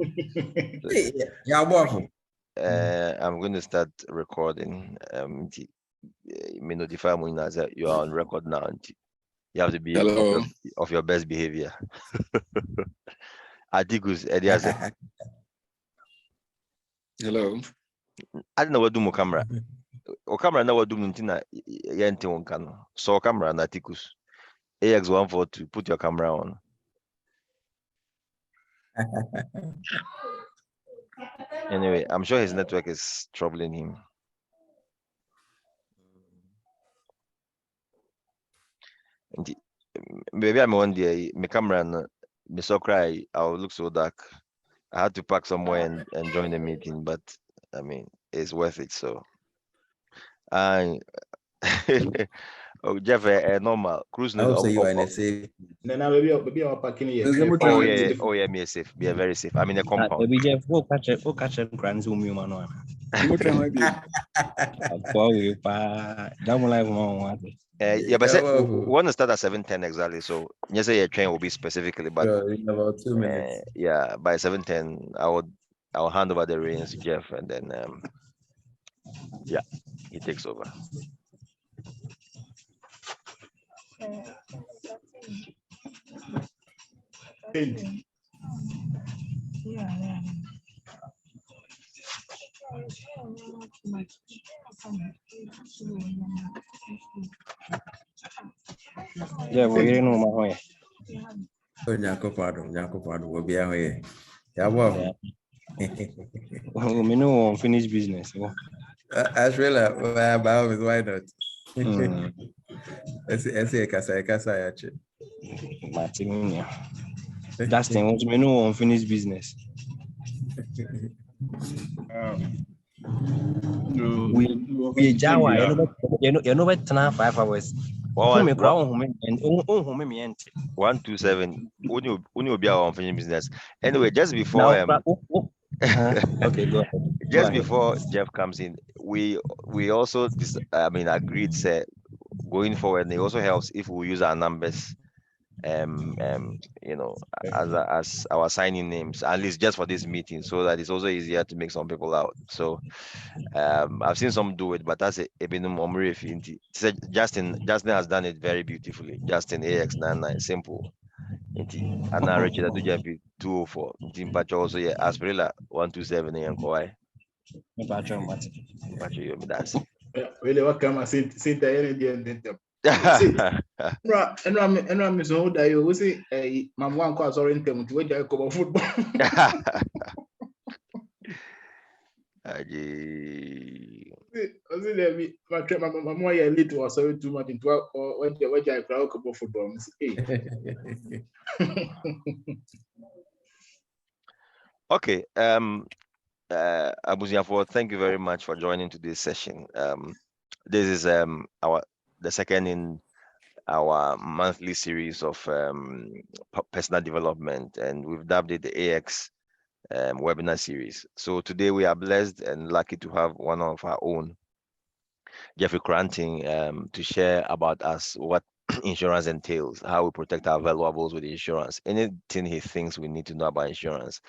I'm going to start recording. Me notify me that you are on record now. You have to be of your best behavior. Adigus, Edias. Hello. I don't know what do my camera. O camera now what do Muntina Yenti on cano. So camera Natikus. AX142, put your camera on. Anyway, I'm sure his network is troubling him. Maybe I'm one day, my camera and me so cry, I'll look so dark. I had to park somewhere and join the meeting, but I mean, it's worth it. So, and oh, Jeff, normal cruise. I hope so you are in a safe. No, maybe I'm parking here. Oh yeah, be safe, be very safe. I'm in a compound. Maybe Jeff, go catch a grand zoom you man. Yeah, but we want to start at 7:10 exactly. So yes, your train will be specifically, but in about 2 minutes. Yeah, by 7:10, I'll hand over the reins to Jeff, and then yeah, he takes over. Yeah, we didn't know my way. Nyako will be away. Yeah, well, we know unfinished business. As well, why not? Let's say Kasa actually. Martin, that's the one we know unfinished business. We Jawa, you know what? 5 hours. 127. Only be our unfinished business. Anyway, just before okay, go ahead. Just before Jeff comes in, we also agreed say going forward. It also helps if we use our numbers, as our signing names, at least just for this meeting, so that it's also easier to make some people out. So I've seen some do it, but that's a minimum. Justin has done it very beautifully. Justin AX99, simple. And now Richard do jump 204. Team patch also Asperilla 127 and Kawhi. Really, what come I say energy and then and I'm so that you will say my one cause oriented to which I cover football. I my little or sorry too much into when I crowd couple football. Okay. Abuziafo, thank you very much for joining today's session. This is the second in our monthly series of personal development, and we've dubbed it the AX webinar series. So today we are blessed and lucky to have one of our own, Jeff Koranteng, to share about us what insurance entails, how we protect our valuables with insurance, anything he thinks we need to know about insurance.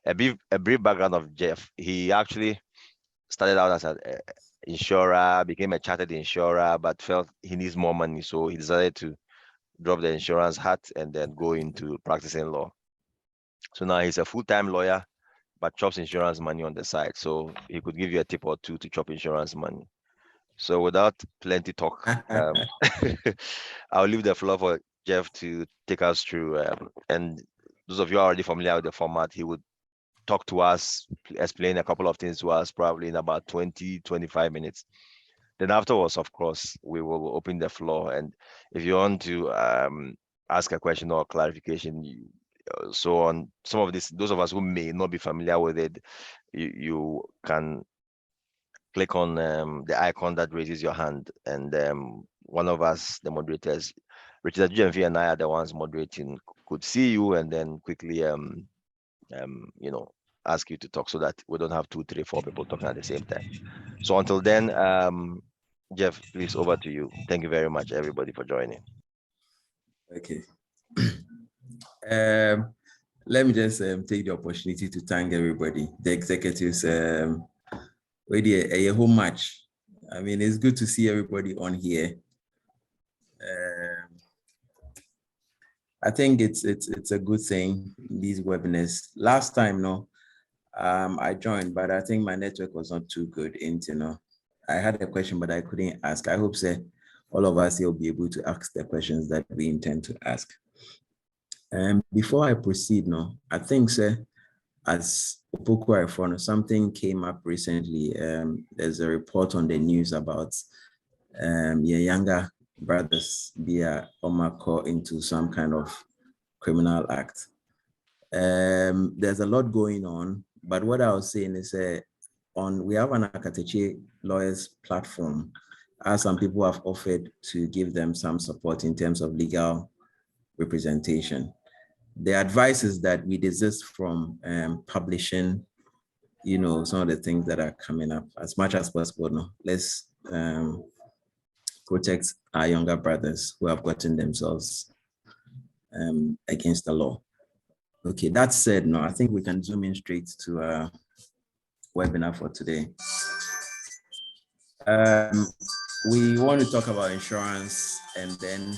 A brief background of Jeff: he actually started out as an insurer, became a chartered insurer, but felt he needs more money, so he decided to drop the insurance hat and then go into practicing law. So now he's a full-time lawyer, but chops insurance money on the side, so he could give you a tip or two to chop insurance money. So without plenty talk, I'll leave the floor for Jeff to take us through. And those of you are already familiar with the format, he would talk to us, explain a couple of things to us, probably in about 20-25 minutes. Then afterwards, of course, we will open the floor. And if you want to ask a question or clarification, so on some of this, those of us who may not be familiar with it, you can click on the icon that raises your hand, and one of us, the moderators, Richard GMV and I are the ones moderating, could see you and then quickly ask you to talk, so that we don't have 2, 3, 4 people talking at the same time. So until then, Jeff, please, over to you. Thank you very much, everybody, for joining. Okay. let me just take the opportunity to thank everybody, the executives. With a whole match. I mean, it's good to see everybody on here. I think it's a good thing, these webinars. Last time, I joined, but I think my network was not too good. I had a question, but I couldn't ask. I hope all of us here will be able to ask the questions that we intend to ask. Before I proceed, I think, as something came up recently. There's a report on the news about your younger brothers being into some kind of criminal act. There's a lot going on, but what I was saying is we have an Akateche lawyers platform, as some people have offered to give them some support in terms of legal representation. The advice is that we desist from publishing, some of the things that are coming up as much as possible. Let's protect our younger brothers who have gotten themselves against the law. Okay, that said, I think we can zoom in straight to our webinar for today. We want to talk about insurance and then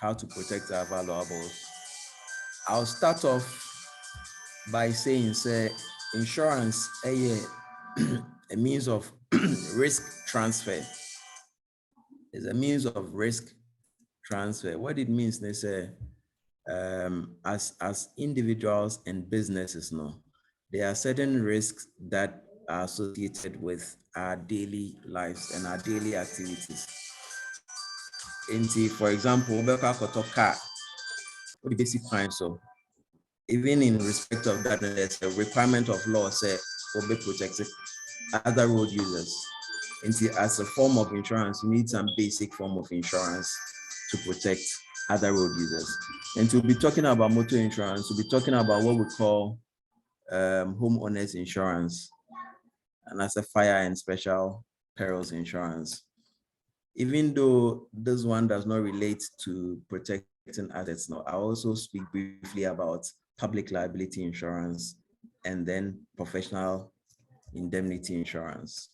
how to protect our valuables. I'll start off by saying, insurance a means of risk transfer. It's a means of risk transfer. What it means, they say, as individuals and businesses, there are certain risks that are associated with our daily lives and our daily activities. For example, car, the basic crime. So even in respect of that, there's a requirement of law say will be protected other road users. As a form of insurance, you need some basic form of insurance to protect other road users. And to be talking about motor insurance, we'll be talking about what we call homeowners insurance, and as a fire and special perils insurance. Even though this one does not relate to protecting assets, I'll also speak briefly about public liability insurance and then professional indemnity insurance.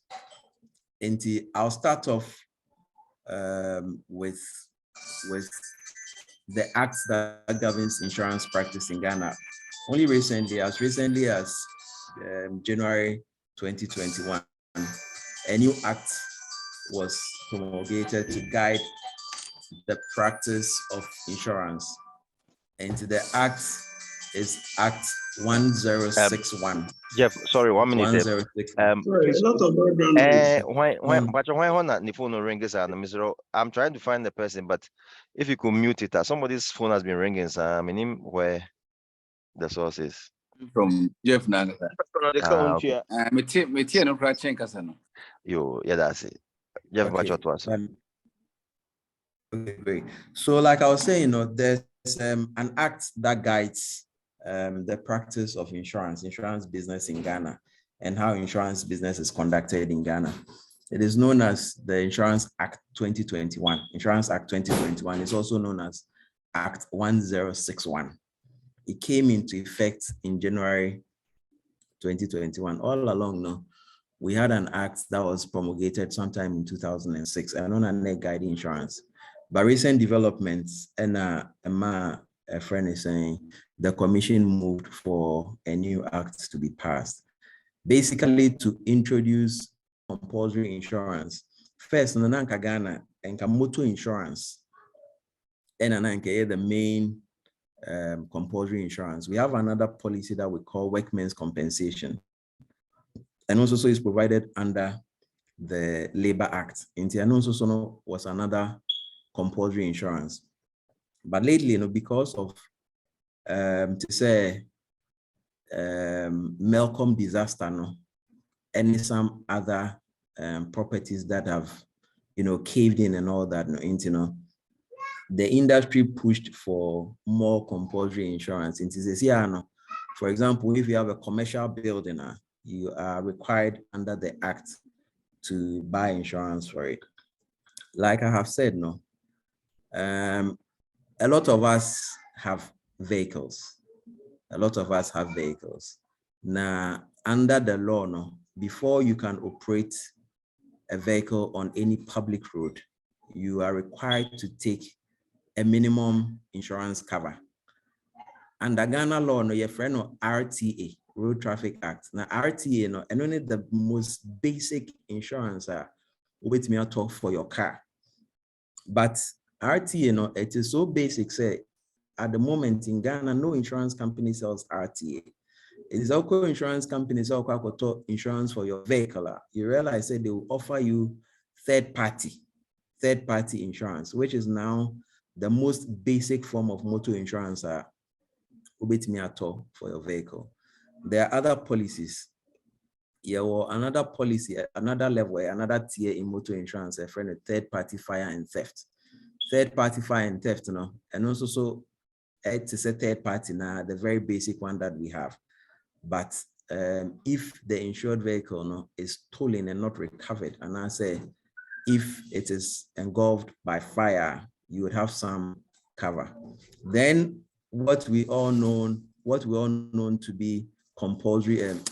And I'll start off with the act that governs insurance practice in Ghana. Only recently as January 2021, a new act was promulgated to guide the practice of insurance. And the act is Act 1061. Jeff, sorry, 1 minute. Sorry, a lot of background. I'm trying to find the person, but if you could mute it, somebody's phone has been ringing, so I'm in where the source is. From Jeff Nanga. Okay. Yo, yeah, that's it. Jeff, Okay. Okay, Okay, great. So like I was saying, there's an act that guides the practice of insurance business in Ghana, and how insurance business is conducted in Ghana. It is known as the Insurance Act 2021. Insurance Act 2021 is also known as Act 1061. It came into effect in January 2021. All along, we had an act that was promulgated sometime in 2006, and on a guiding insurance. But recent developments, and a friend is saying, the commission moved for a new act to be passed, basically to introduce compulsory insurance. First, in Ghana, and motor insurance, and the main compulsory insurance. We have another policy that we call workmen's compensation, and also is provided under the Labor Act. And also was another compulsory insurance. But lately, because of Malcolm disaster, and some other properties that have, caved in and all that, the industry pushed for more compulsory insurance. For example, if you have a commercial building, you are required under the act to buy insurance for it. Like I have said, a lot of us have vehicles. A lot of us have vehicles. Now, under the law, no, before you can operate a vehicle on any public road, you are required to take a minimum insurance cover. Under Ghana law, no, your friend no RTA, Road Traffic Act. Now RTA, no, and only the most basic insurance with me talk for your car. But RTA, no, it is so basic. Say at the moment in Ghana, no insurance company sells RTA. It is also insurance companies also insurance for your vehicle. You realize that they will offer you third party insurance, which is now the most basic form of motor insurance for your vehicle. There are other policies. Another policy, another level, another tier in motor insurance, a friend of third party fire and theft. Third party fire and theft, you know, and also so it's a third party now, the very basic one that we have. But if the insured vehicle is stolen and not recovered, and I say if it is engulfed by fire, you would have some cover. Then what we all know to be compulsory and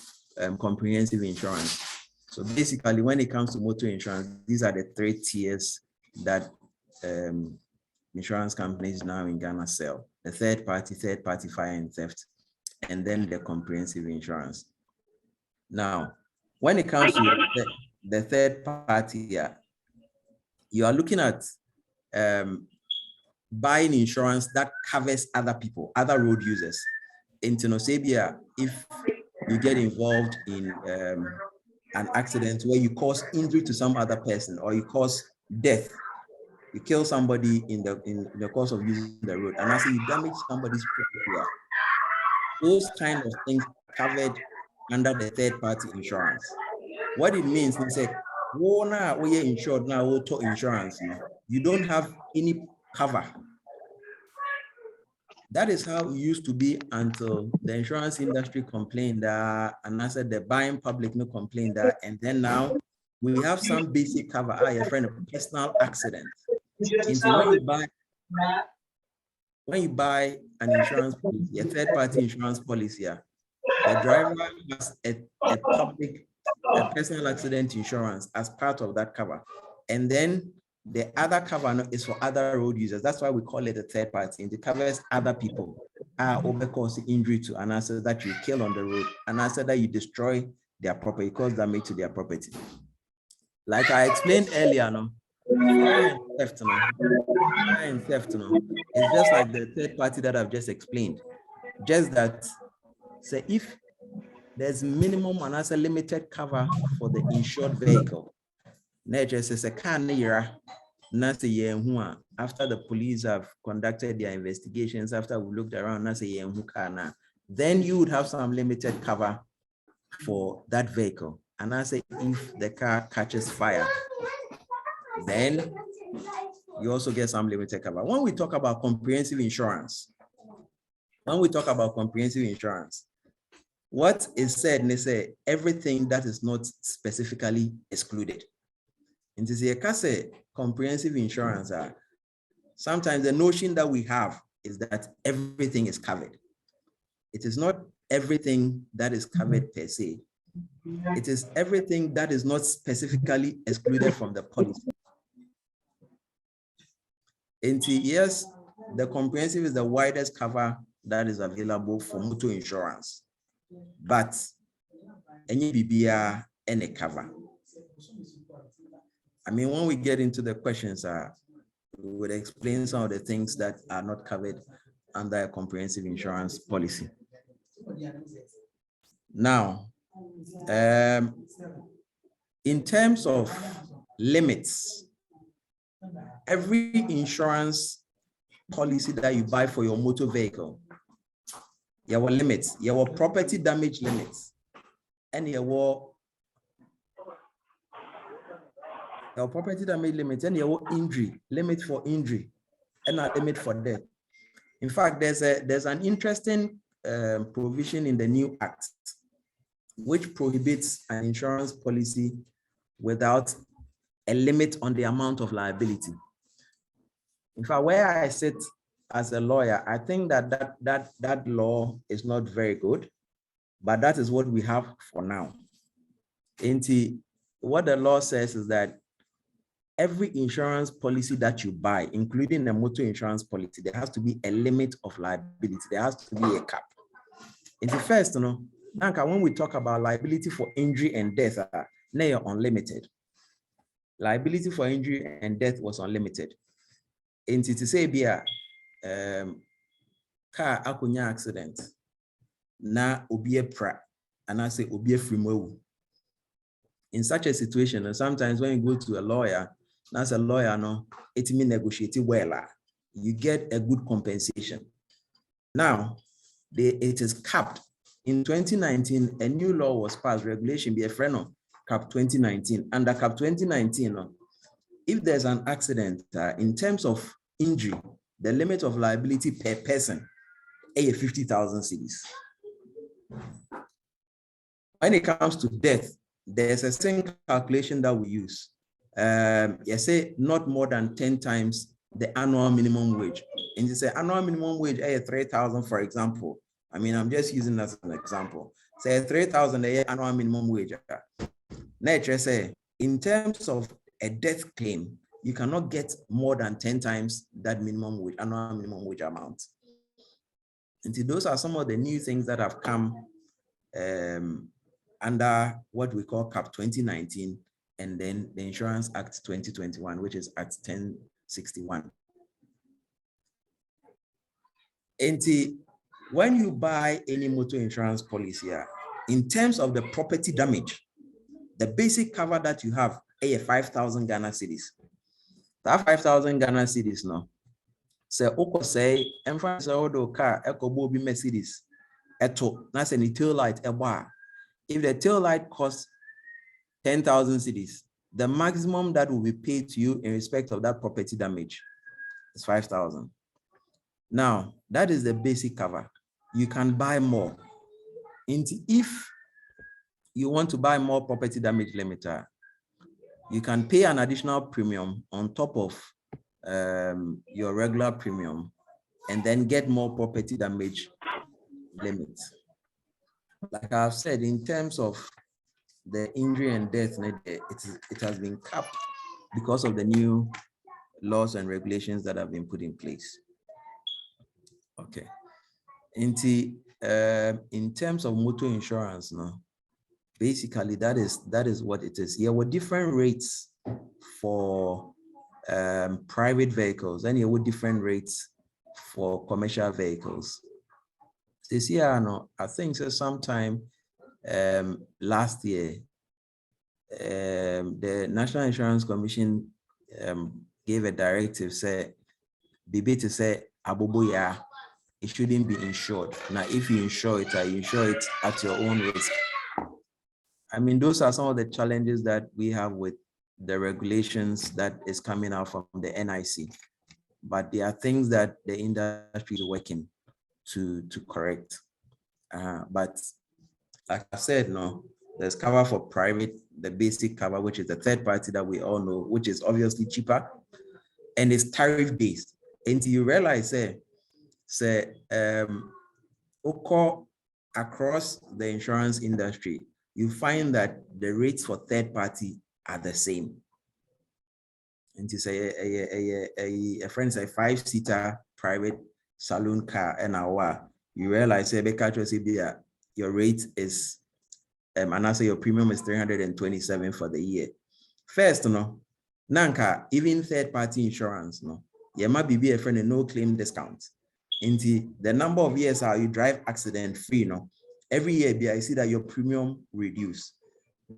comprehensive insurance. So basically, when it comes to motor insurance, these are the 3 tiers that insurance companies now in Ghana sell: the third party fire and theft, and then the comprehensive insurance. Now, when it comes to the third party, you are looking at buying insurance that covers other people, other road users. In Tenosabia, if you get involved in an accident where you cause injury to some other person, or you cause death, you kill somebody in the course of using the road, and as you damage somebody's property, those kind of things are covered under the third party insurance. What it means is that we are insured now, auto insurance, you don't have any cover. That is how it used to be until the insurance industry complained that, and I said the buying public no complained that, and then now we have some basic cover. Your friend, a personal accident. When you buy an insurance policy, a third-party insurance policy, the driver has a personal accident insurance as part of that cover. And then the other cover is for other road users. That's why we call it a third party. And it covers other people cause injury to an asset that you kill on the road, an asset that you destroy their property, cause damage to their property. Like I explained earlier, fire and theft, it's just like the third party that I've just explained. Just that, say if there's minimum and as a limited cover for the insured vehicle, after the police have conducted their investigations, after we looked around, then you would have some limited cover for that vehicle. And I say if the car catches fire, then you also get some limited cover. When we talk about comprehensive insurance, what is said, they say everything that is not specifically excluded. In this case, comprehensive insurance, sometimes the notion that we have is that everything is covered. It is not everything that is covered per se. It is everything that is not specifically excluded from the policy. Yes, the comprehensive is the widest cover that is available for motor insurance, but any BBR any cover. I mean, when we get into the questions, we would explain some of the things that are not covered under a comprehensive insurance policy. Now, in terms of limits, every insurance policy that you buy for your motor vehicle, your limits, your property damage limits, and your property damage limits, and your injury limit for injury, and a limit for death. In fact, there's an interesting provision in the new act which prohibits an insurance policy without a limit on the amount of liability. In fact, where I sit as a lawyer, I think that law is not very good, but that is what we have for now. What the law says is that every insurance policy that you buy, including a motor insurance policy, there has to be a limit of liability. There has to be a cap. First, when we talk about liability for injury and death, now you're unlimited. Liability for injury and death was unlimited. To say be a car akunya accident, na obi pra, and I say obi free. In such a situation, and sometimes when you go to a lawyer, as a lawyer, no, it means negotiating well. You get a good compensation. Now, it is capped. In 2019, a new law was passed, regulation be a friend of CAP 2019. Under CAP 2019, if there's an accident, in terms of injury, the limit of liability per person is 50,000 cedis. When it comes to death, there's a certain calculation that we use. You say not more than 10 times the annual minimum wage. And you say annual minimum wage, 3,000, for example. I mean, I'm just using that as an example. Say 3,000 a year annual minimum wage. Nature say, in terms of a death claim, you cannot get more than 10 times that minimum wage, annual minimum wage amount. And those are some of the new things that have come under what we call CAP 2019, and then the Insurance Act 2021, which is Act 1061. And when you buy any motor insurance policy, in terms of the property damage, the basic cover that you have is 5,000 Ghana cedis. That 5,000 Ghana cedis now. So, Oko say, emphasize the car, Eko Bobi Mercedes, Eto, that's a tail light, a bar. If the tail light costs 10,000 cedis, the maximum that will be paid to you in respect of that property damage is 5,000. Now, that is the basic cover. You can buy more. If you want to buy more property damage limiter, you can pay an additional premium on top of your regular premium and then get more property damage limit. Like I've said, in terms of the injury and death, it has been capped because of the new laws and regulations that have been put in place. Okay. In terms of motor insurance, no, basically that is what it is. There were different rates for private vehicles, and there were different rates for commercial vehicles. This year, no, I think so sometime last year, the National Insurance Commission gave a directive, say, Bibi to say, Abubuya, it shouldn't be insured. Now, if you insure it at your own risk. I mean, those are some of the challenges that we have with the regulations that is coming out from the NIC. But there are things that the industry is working to correct. But like I said, no, there's cover for private, the basic cover, which is the third party that we all know, which is obviously cheaper, and it's tariff based. Until you realize, across the insurance industry, you find that the rates for third party are the same. And you say a friend say 5-seater private saloon car and you realize your rate is and I say your premium is 327 for the year. First, no, Nanka, even third party insurance, no, you might be a friend and no claim discount. Into the number of years how you drive accident free, no, every year I see that your premium reduce.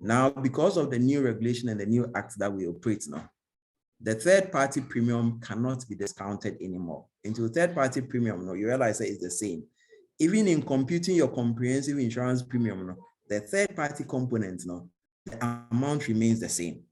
Now, because of the new regulation and the new act that we operate now, the third party premium cannot be discounted anymore. Into third party premium, no, you realize that it's the same. Even in computing your comprehensive insurance premium, no, the third party component, no, the amount remains the same.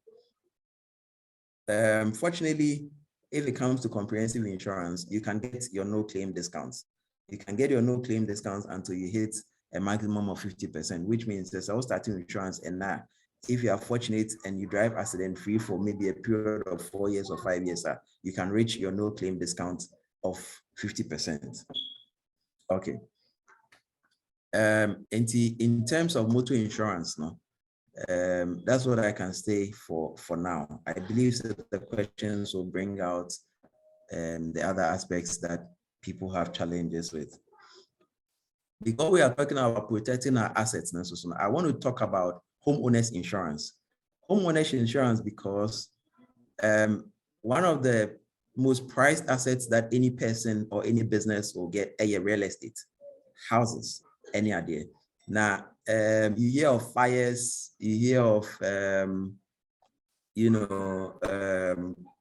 Fortunately, if it comes to comprehensive insurance, you can get your no claim discounts. You can get your no claim discounts until you hit a maximum of 50%, which means there's all starting insurance. And now, if you are fortunate and you drive accident free for maybe a period of 4 years or 5 years, you can reach your no claim discount of 50%. Okay. In terms of motor insurance, no, that's what I can say for now. I believe that the questions will bring out the other aspects that people have challenges with. Because we are talking about protecting our assets, I want to talk about homeowners insurance. Homeowners insurance because one of the most prized assets that any person or any business will get a real estate, houses, any idea. Now, you hear of fires, you hear of,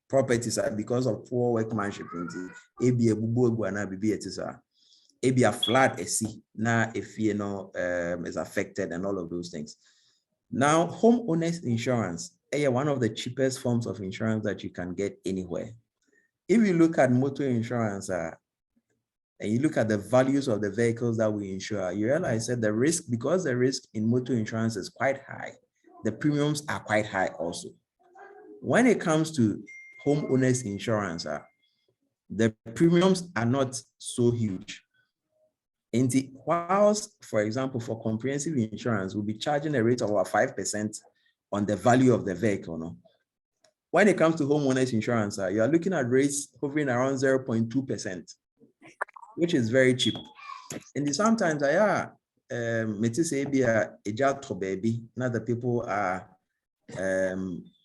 properties because of poor workmanship. Maybe a flood, now if is affected and all of those things. Now, homeowners insurance, one of the cheapest forms of insurance that you can get anywhere. If you look at motor insurance, and you look at the values of the vehicles that we insure, you realize that the risk, because the risk in motor insurance is quite high, the premiums are quite high also. When it comes to homeowners insurance, the premiums are not so huge. Whilst, for example, for comprehensive insurance, we'll be charging a rate of about 5% on the value of the vehicle. No? When it comes to homeowners insurance, you are looking at rates hovering around 0.2%, which is very cheap. And sometimes now the people are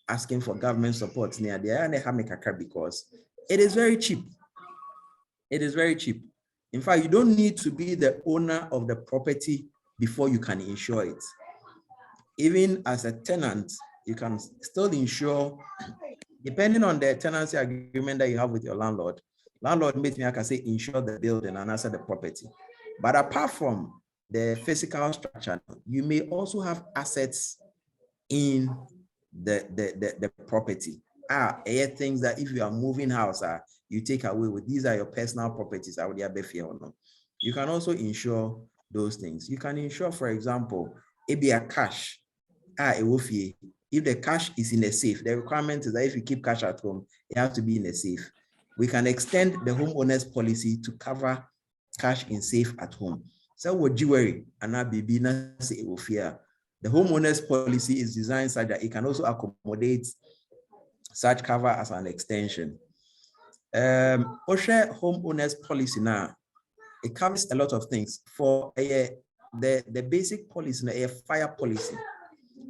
asking for government support near the because it is very cheap. It is very cheap. In fact, you don't need to be the owner of the property before you can insure it. Even as a tenant, you can still insure, depending on the tenancy agreement that you have with your landlord. Landlord makes me, I can say, insure the building and answer the property. But apart from the physical structure, you may also have assets in the property. Things that if you are moving house, you take away with. These are your personal properties. You can also insure those things. You can insure, for example, a cash. If the cash is in a safe, the requirement is that if you keep cash at home, it has to be in a safe. We can extend the homeowners policy to cover cash in safe at home. So what jewelry and baby say it will fear. The homeowners policy is designed such that it can also accommodate such cover as an extension. OSHA homeowners policy now, it covers a lot of things. For the basic policy, a fire policy.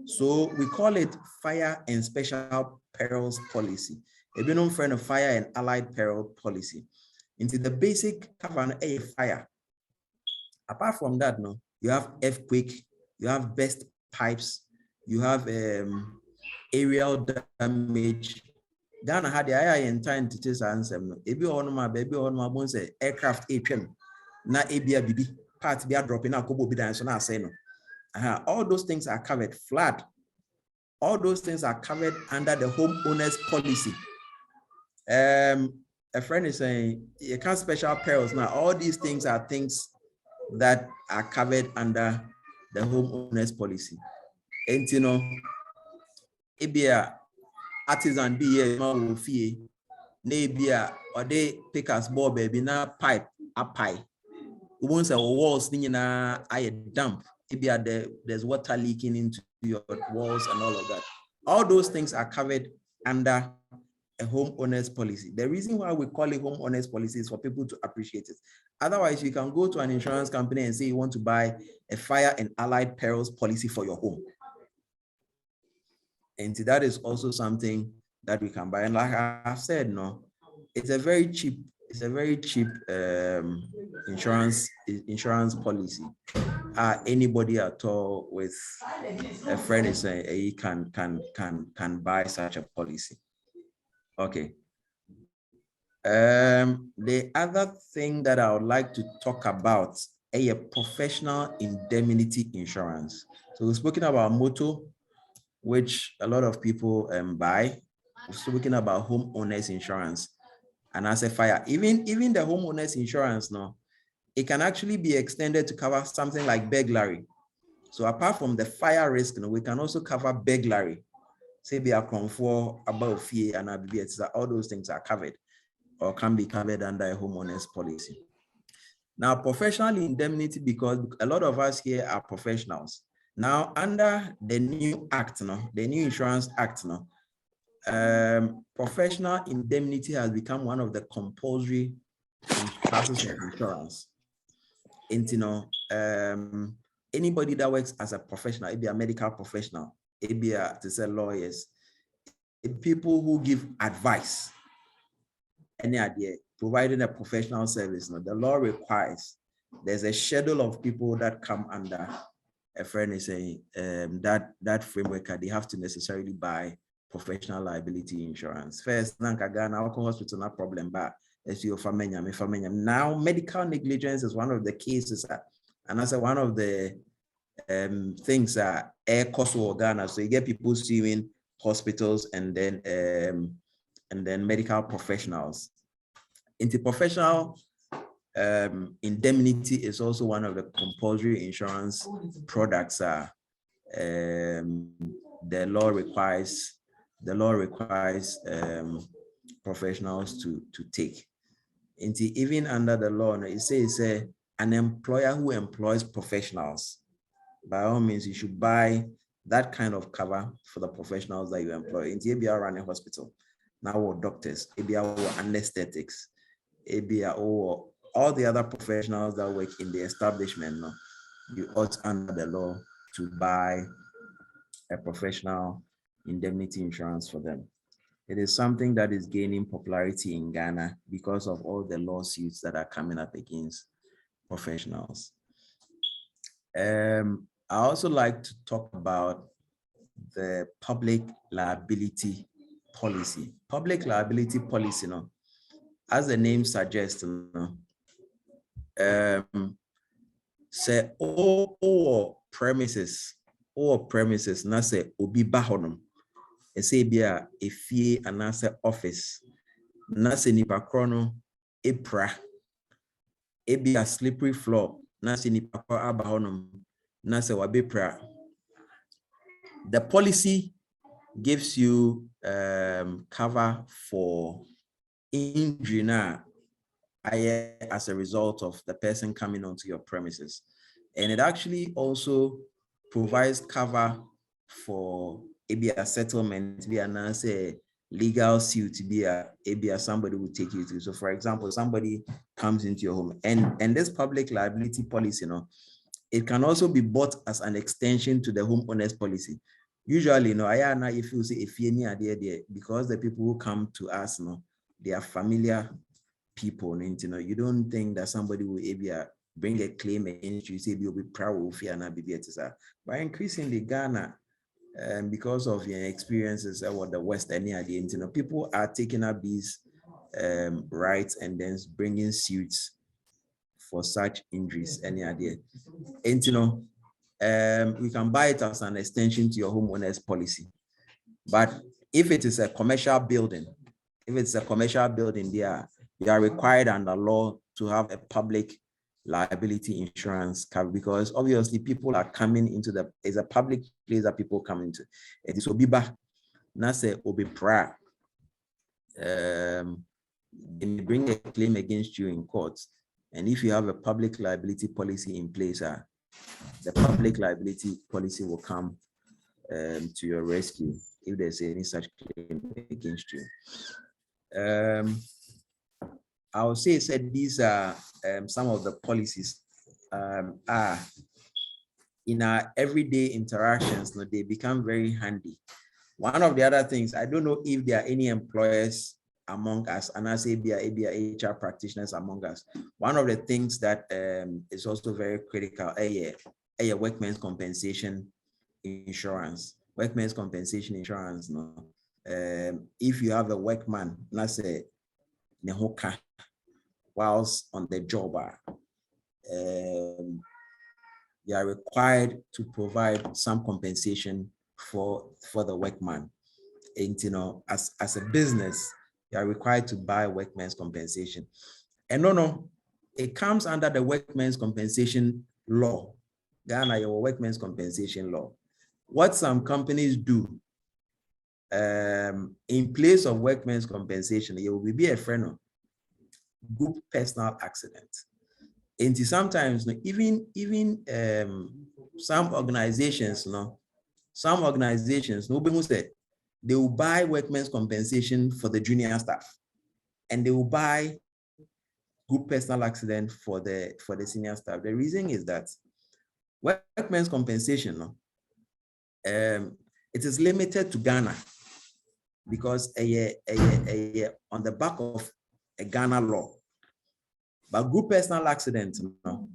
So we call it fire and special perils policy. A known friend of fire and allied peril policy. Into the basic cover a fire. Apart from that, no, you have earthquake, you have burst pipes, you have aerial damage. Ghana had the eye in time to test answer. Ebi on my baby on my bones aircraft HM. Na ebia bibi part be dropping out kobo bidan so na say no. All those things are covered. Flood. All those things are covered under the homeowners policy. A friend is saying you can't special perils now. All these things are things that are covered under the homeowners policy. And you know, ebia artisan be here, man fee, nebia or they pick us ball baby na pipe a pie. Once a walls thing na I dump. Ebia there's water leaking into your walls and all of that. All those things are covered under a homeowners policy. The reason why we call it homeowners policy is for people to appreciate it. Otherwise, you can go to an insurance company and say you want to buy a fire and allied perils policy for your home. And that is also something that we can buy. And like I've said, no, it's a very cheap insurance policy. Anybody at all with a friend is saying he can buy such a policy. Okay. The other thing that I would like to talk about is a professional indemnity insurance. So we're speaking about motor, which a lot of people buy. We're speaking about homeowners insurance and as a fire. Even the homeowners insurance now, it can actually be extended to cover something like burglary. So apart from the fire risk, we can also cover burglary. Say be a comfort about fear and all those things are covered. or can be covered under a homeowner's policy. Now, professional indemnity, because a lot of us here are professionals. Now, under the new act, the new Insurance Act, professional indemnity has become one of the compulsory classes of insurance. And anybody that works as a professional, it be a medical professional, it be to say lawyers, people who give advice, any idea, providing a professional service. The law requires there's a schedule of people that come under a friend is saying that framework. They have to necessarily buy professional liability insurance. First, Ghana alcohol hospital no problem, but as you now medical negligence is one of the cases, and that's one of the things that air cost of Ghana. So you get people suing hospitals and then medical professionals. Interprofessional indemnity is also one of the compulsory insurance products. The law requires professionals to take. Even under the law, it says an employer who employs professionals, by all means, you should buy that kind of cover for the professionals that you employ. In ABR run a hospital, now or doctors, ABR or anesthetics, ABR or all the other professionals that work in the establishment, you ought under the law to buy a professional indemnity insurance for them. It is something that is gaining popularity in Ghana because of all the lawsuits that are coming up against professionals. I also like to talk about the public liability policy. Public liability policy, as the name suggests, say all premises, na say obi bahonum. Say be a fee and answer office. Na say nipa krono epra. E be a slippery floor. Na say nipa kro abahonum. Na say wabepra. The policy gives you cover for injury now as a result of the person coming onto your premises. And it actually also provides cover for a settlement, be a legal suit, be a somebody will take you to. So for example, somebody comes into your home and this public liability policy, it can also be bought as an extension to the homeowner's policy. Usually, if you say if you there, because the people who come to us, they are familiar people, you don't think that somebody will bring a claim against you, say you'll be proud of fear and be by increasingly Ghana, because of your experiences what the West idea, people are taking up these rights and then bringing suits for such injuries, any idea. And we can buy it as an extension to your homeowner's policy. But if it is a commercial building, you are required under law to have a public liability insurance cover, because obviously people are coming into it's a public place that people come into. It is obiba, nase obipra. They may bring a claim against you in court, and if you have a public liability policy in place, the public liability policy will come to your rescue if there's any such claim against you. I would say these are some of the policies are in our everyday interactions. They become very handy. One of the other things, I don't know if there are any employers among us, and I say be HR practitioners among us. One of the things that is also very critical, workmen's compensation insurance. Workmen's compensation insurance. If you have a workman, let's say nehoka, whilst on the job, you are required to provide some compensation for the workman. And as a business, you are required to buy workmen's compensation. And it comes under the workmen's compensation law. Ghana, your workmen's compensation law. What some companies do, in place of workmen's compensation, you will be a friend. group personal accident. And sometimes even some organizations, no, say they will buy workmen's compensation for the junior staff, and they will buy group personal accident for the senior staff. The reason is that workmen's compensation, no, it is limited to Ghana because on the back of a Ghana law. But group personal accident, no,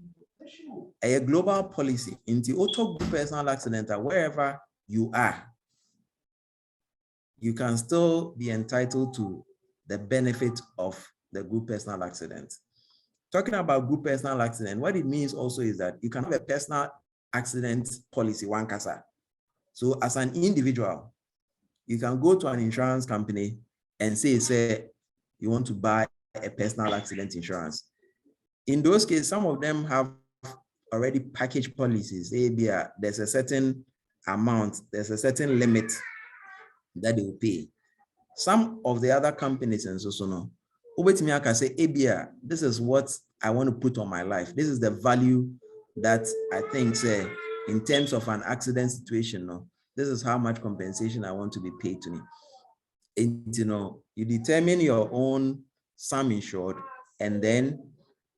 a global policy into auto group personal accident, wherever you are, you can still be entitled to the benefit of the group personal accident. Talking about group personal accident, what it means also is that you can have a personal accident policy, one casa. So as an individual, you can go to an insurance company and say you want to buy a personal accident insurance. In those cases, some of them have already packaged policies. There's a certain amount, there's a certain limit that they will pay. Some of the other companies and so no. I can say, this is what I want to put on my life. This is the value that I think, say, in terms of an accident situation, no, this is how much compensation I want to be paid to me. And, you determine your own sum insured, and then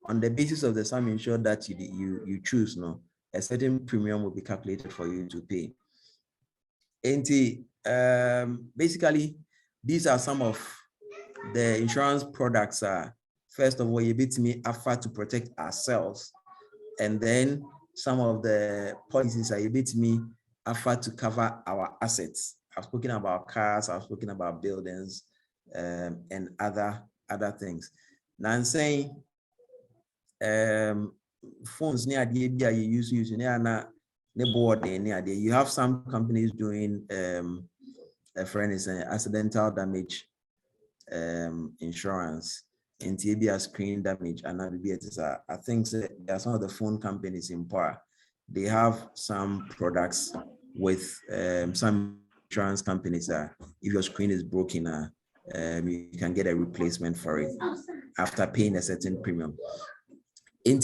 on the basis of the sum insured that you choose, no, a certain premium will be calculated for you to pay. And basically, these are some of the insurance products. First of all, you beat me offer to protect ourselves, and then some of the policies are you beat me offer to cover our assets. I've spoken about cars, I've spoken about buildings, and other things. Now I'm saying phones near the you use near board near the you have some companies doing a friend is an accidental damage insurance, and TBA screen damage, and I think there are some of the phone companies in power. They have some products with some insurance companies. If your screen is broken, you can get a replacement for it after paying a certain premium. And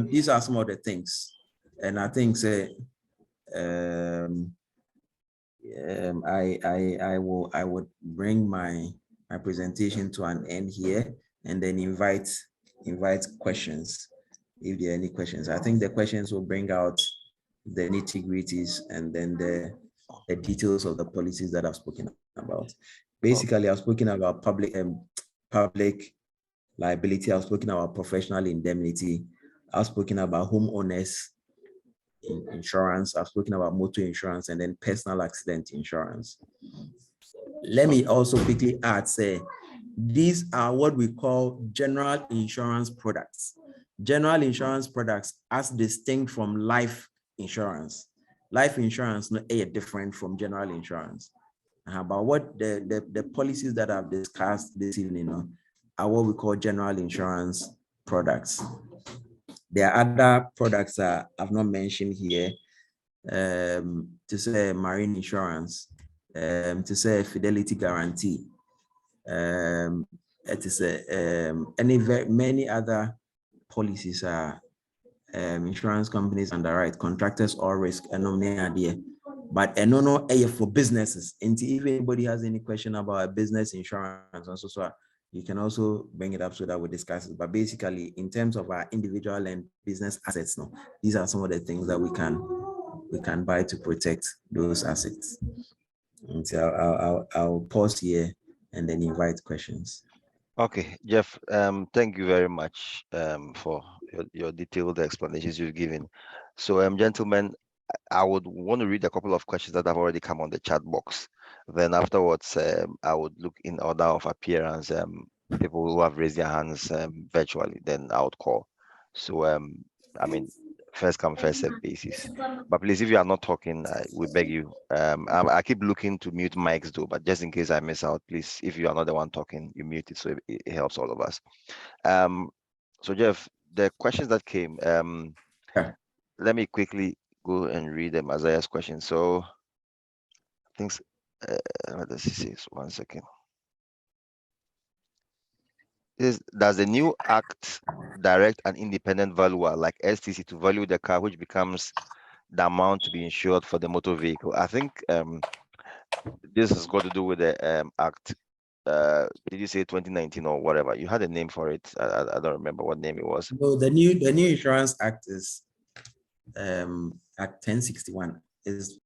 these are some of the things, and I think I would bring my presentation to an end here, and then invite questions if there are any questions. I think the questions will bring out the nitty-gritties and then the details of the policies that I've spoken about. Basically, I've spoken about public liability. I've spoken about professional indemnity. I've spoken about homeowners insurance. I've spoken about motor insurance, and then personal accident insurance. Let me also quickly add, these are what we call general insurance products. General insurance products as distinct from life insurance. Life insurance not different from general insurance. But what the policies that I've discussed this evening are what we call general insurance products. There are other products that I've not mentioned here, to say marine insurance, to say fidelity guarantee, to say many other policies are insurance companies underwrite, contractors all risk, and idea. But no for businesses. And if anybody has any question about a business insurance, also so you can also bring it up so that we discuss it. But basically, in terms of our individual and business assets, these are some of the things that we can buy to protect those assets. And so I'll pause here and then invite questions. Okay, Jeff, thank you very much for your detailed explanations you've given. So, gentlemen, I would want to read a couple of questions that have already come on the chat box. Then afterwards, I would look in order of appearance, people who have raised their hands virtually, then I would call. So, I mean, first come, first serve basis. But please, if you are not talking, we beg you. I keep looking to mute mics though, but just in case I miss out, please, if you are not the one talking, you mute it so it helps all of us. So Jeff, the questions that came, let me quickly go and read them as I ask questions. So things, let's see, 1 second. Does the new act direct an independent valuer like STC to value the car, which becomes the amount to be insured for the motor vehicle? I think this has got to do with the act. Did you say 2019 or whatever? You had a name for it. I don't remember what name it was. No, the new Insurance Act is Act 1061 is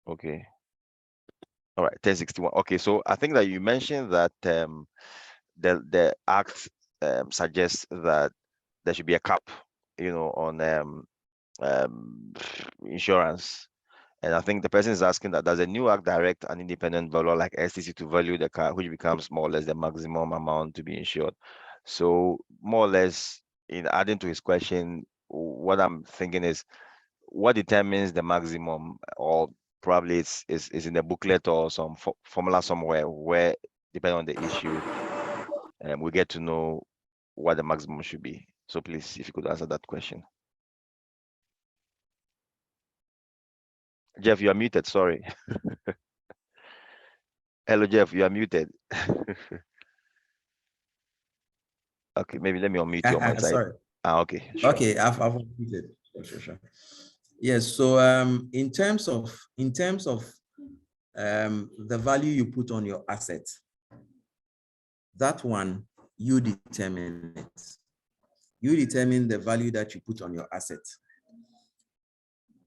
Okay. All right, 1061. Okay, so I think that you mentioned that the act suggests that there should be a cap, on insurance. And I think the person is asking that does a new act direct an independent valuer like STC to value the car, which becomes more or less the maximum amount to be insured? So more or less, in adding to his question, what I'm thinking is what determines the maximum, or probably it's in the booklet or some formula somewhere where, depending on the issue, we get to know what the maximum should be. So please, if you could answer that question. Jeff, you are muted. Sorry. Hello, Jeff. You are muted. Okay, maybe let me unmute you on my side. sorry. Okay. Sure. Okay, I've completed. Sure. Yes. So in terms of the value you put on your asset, that one you determine it. You determine the value that you put on your asset.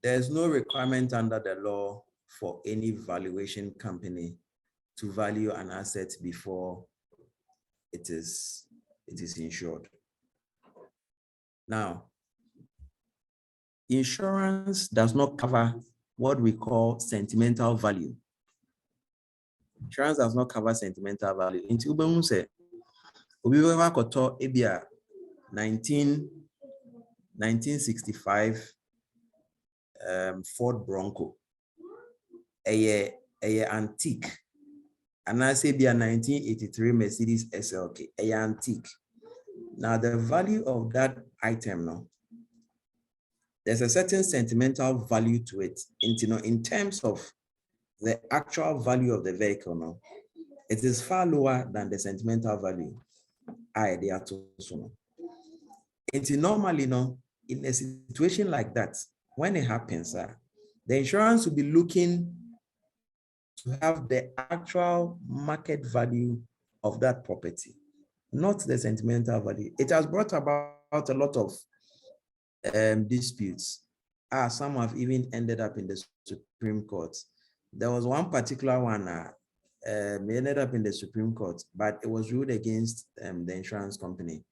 There's no requirement under the law for any valuation company to value an asset before it is insured. Now, insurance does not cover what we call sentimental value. Insurance does not cover sentimental value. Into Ubemu say, Obiwa koto ebia 1965 Ford Bronco, a antique. And I say be a 1983 Mercedes SLK, a antique. Now the value of that item now, there's a certain sentimental value to it. In terms of the actual value of the vehicle now, it is far lower than the sentimental value. Normally, no, in a situation like that, when it happens, the insurance will be looking to have the actual market value of that property, not the sentimental value. It has brought about a lot of disputes. Some have even ended up in the Supreme Court. There was one particular one ended up in the Supreme Court, but it was ruled against the insurance company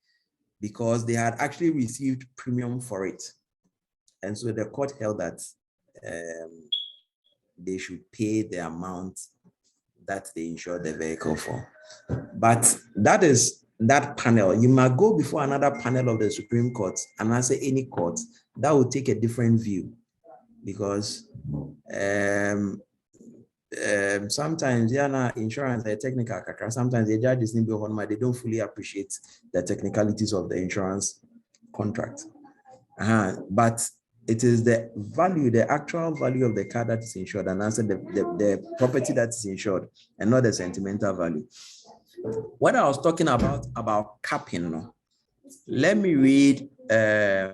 because they had actually received premium for it. And so the court held that they should pay the amount that they insured the vehicle for. But that is that panel. You might go before another panel of the Supreme Court and answer any court that will take a different view, because sometimes insurance is technical. Sometimes the judges they don't fully appreciate the technicalities of the insurance contract. But it is the value, the actual value of the car that is insured, and answer the property that is insured, and not the sentimental value. What I was talking about capping now, let me read a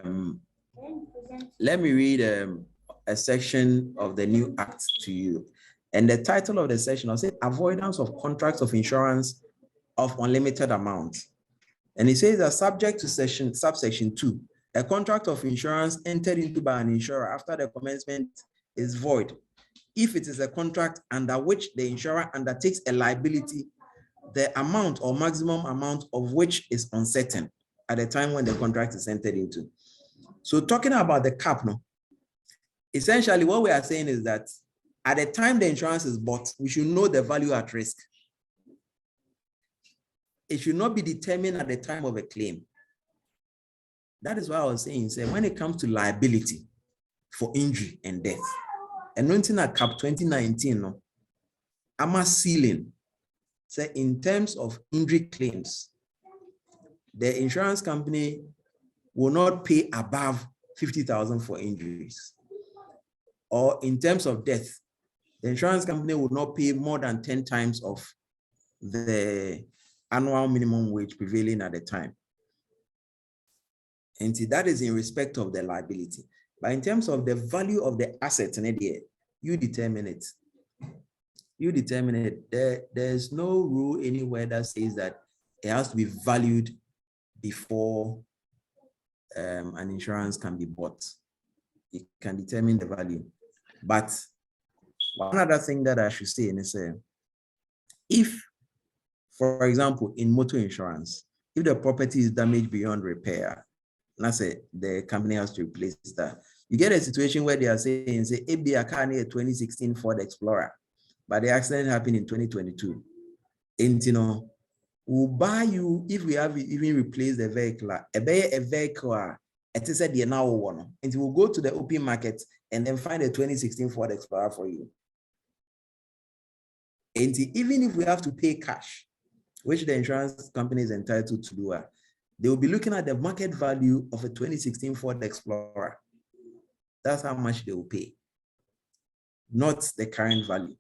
section of the new act to you. And the title of the section, I'll say avoidance of contracts of insurance of unlimited amount. And it says that subject to subsection 2, a contract of insurance entered into by an insurer after the commencement is void if it is a contract under which the insurer undertakes a liability, the amount or maximum amount of which is uncertain at the time when the contract is entered into. So talking about the cap now, essentially what we are saying is that at the time the insurance is bought, we should know the value at risk. It should not be determined at the time of a claim. That is why I was saying, when it comes to liability for injury and death, and nothing at cap 2019, no, I'm a ceiling. So in terms of injury claims, the insurance company will not pay above 50,000 for injuries. Or in terms of death, the insurance company will not pay more than 10 times of the annual minimum wage prevailing at the time. And that is in respect of the liability. But in terms of the value of the asset in it, you determine it. You determine it. There's no rule anywhere that says that it has to be valued before an insurance can be bought. It can determine the value. But one other thing that I should say is if, for example, in motor insurance, if the property is damaged beyond repair, let's say the company has to replace that. You get a situation where they are saying, say, maybe a car near 2016 Ford Explorer, but the accident happened in 2022. And we'll buy you if we have even replaced the vehicle. A vehicle, it is the now one, and we'll go to the open market and then find a 2016 Ford Explorer for you. And even if we have to pay cash, which the insurance company is entitled to do, they will be looking at the market value of a 2016 Ford Explorer. That's how much they will pay, not the current value.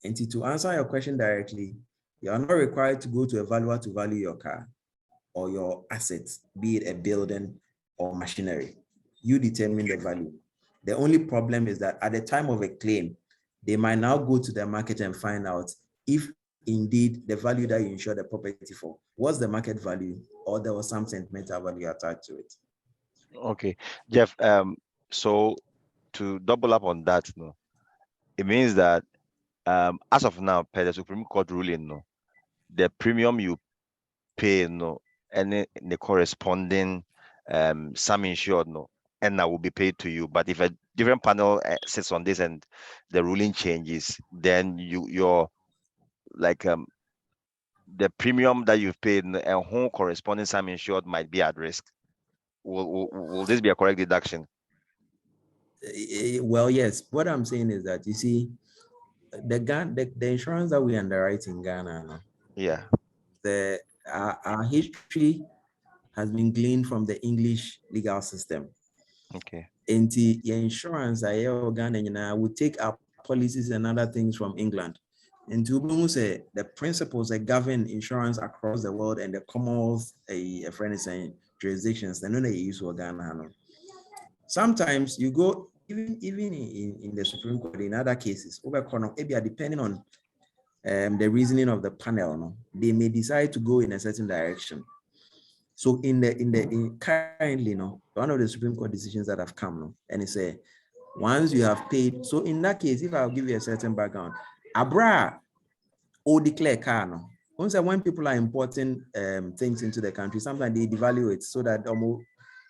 And to answer your question directly, you are not required to go to a valuer to value your car or your assets, be it a building or machinery. You determine the value. The only problem is that at the time of a claim, they might now go to the market and find out if indeed the value that you insure the property for was the market value or there was some sentimental value attached to it. Okay, Jeff. So to double up on that, it means that as of now, per the Supreme Court ruling, the premium you pay, and the corresponding sum insured, and that will be paid to you. But if a different panel sits on this and the ruling changes, then you're like the premium that you've paid and whole corresponding sum insured might be at risk. Will this be a correct deduction? Well, yes. What I'm saying is that, you see, the insurance that we underwrite in Ghana, Yeah. Our history has been gleaned from the English legal system. Okay. And the insurance Ghana would take up policies and other things from England. And to say the principles that govern insurance across the world and the Commonwealth jurisdictions, they know they use Ghana. Sometimes you go even in the Supreme Court in other cases, depending on the reasoning of the panel, they may decide to go in a certain direction. So currently, one of the Supreme Court decisions that have come, and it say, once you have paid, so in that case, if I'll give you a certain background, Abra or declare car, when people are importing things into the country, sometimes they devalue it so that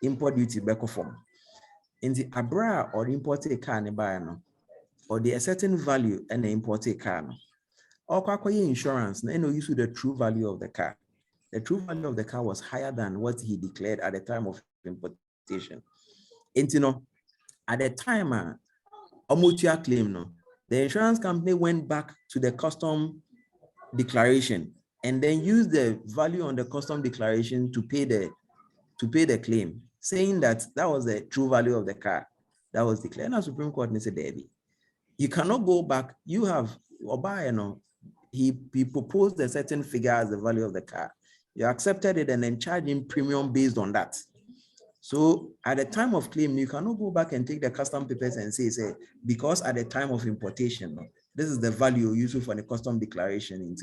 import duty back form. In the Abra or imported car, or the a certain value and the imported car, or insurance, no use the true value of the car. The true value of the car was higher than what he declared at the time of importation. And at the time, claim, the insurance company went back to the custom declaration and then used the value on the custom declaration to pay the claim, saying that was the true value of the car that was declared. Now Supreme Court said, Debbie, you cannot go back. You have he proposed a certain figure as the value of the car. You accepted it and then charge him premium based on that. So at the time of claim, you cannot go back and take the custom papers and say, because at the time of importation, this is the value used for the custom declaration.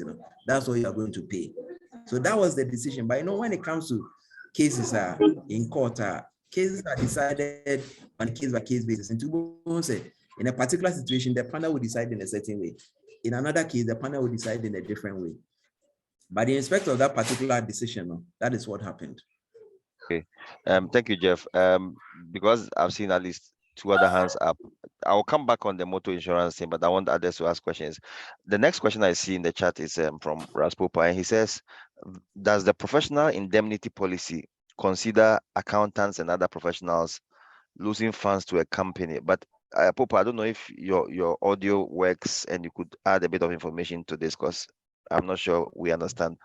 That's what you are going to pay. So that was the decision. But when it comes to cases in court, cases are decided on a case-by-case basis. And to say, in a particular situation, the panel will decide in a certain way. In another case, the panel will decide in a different way. But in respect of that particular decision, that is what happened. Okay. Thank you, Jeff. Because I've seen at least two other hands up, I'll come back on the motor insurance thing, but I want others to ask questions. The next question I see in the chat is from Raspopa, and he says, does the professional indemnity policy consider accountants and other professionals losing funds to a company? But Popa, I don't know if your audio works and you could add a bit of information to this, because I'm not sure we understand.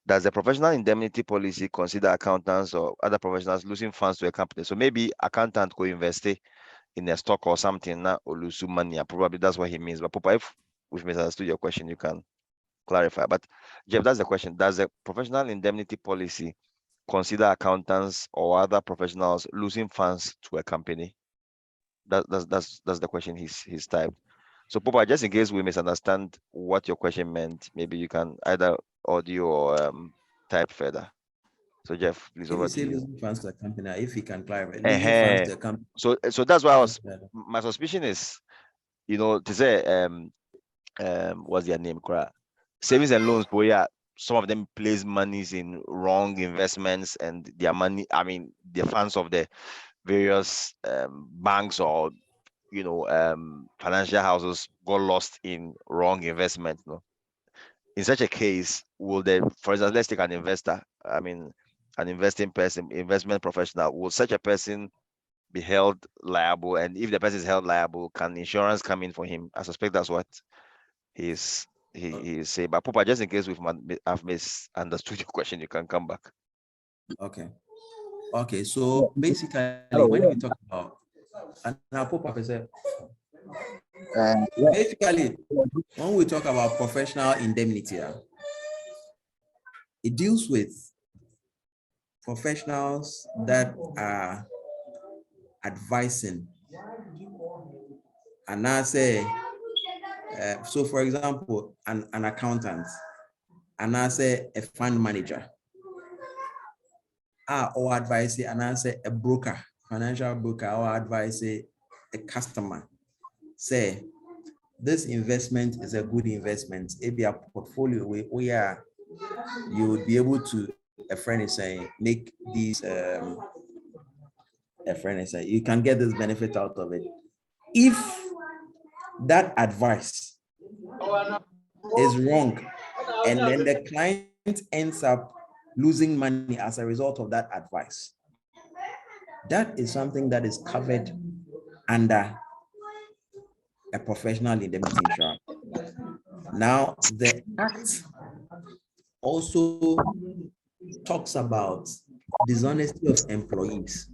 Does the professional indemnity policy consider accountants or other professionals losing funds to a company? So maybe accountant could invest in a stock or something or lose some money. Probably that's what he means. But Popa, if we've misunderstood your question, you can clarify. But Jeff, that's the question. Does a professional indemnity policy consider accountants or other professionals losing funds to a company? That's the question he's typed. So Popa, just in case we misunderstand what your question meant, maybe you can either audio or type further. So Jeff, please, over If to you say you. losing funds to the company, if you can clarify, losing funds to the company. So that's why my suspicion is, to say what's their name, savings and loans, but yeah, some of them place monies in wrong investments, and their money, I mean, the funds of the various banks or financial houses got lost in wrong investment. In such a case, for instance, let's take an investor, I mean, an investing person, investment professional, will such a person be held liable? And if the person is held liable, can insurance come in for him? I suspect that's what he is saying. But Papa, just in case I've misunderstood your question, you can come back. Okay, so basically when we talk about, and now Papa said, basically when we talk about professional indemnity, it deals with professionals that are advising, and I say, so for example, an accountant, and I say a fund manager, or advise, and I say a broker, financial broker, or advise a customer, say this investment is a good investment. It be a portfolio where you would be able to, a friend is saying, make these, a friend is saying, you can get this benefit out of it. If that advice is wrong, and then the client ends up losing money as a result of that advice, that is something that is covered under a professional indemnity insurance. Now, the Act also talks about dishonesty of employees.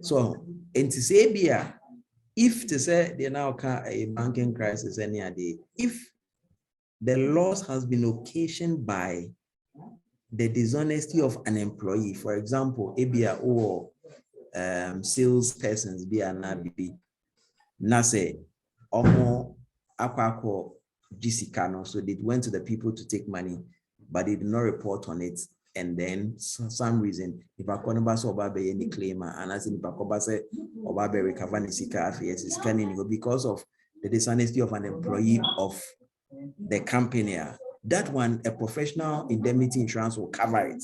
So, in Tisabia, if to say they now can a banking crisis any day, if the loss has been occasioned by the dishonesty of an employee, for example, ABA or sales persons be an ABB, Nase, Omo Aquaco Gisicano, so they went to the people to take money, but they did not report on it. And then for some reason, if I can't pass over any claimer, and as in Pacobase or Barber Cavanisika, is scanning because of the dishonesty of an employee of the company, that one, a professional indemnity insurance will cover it.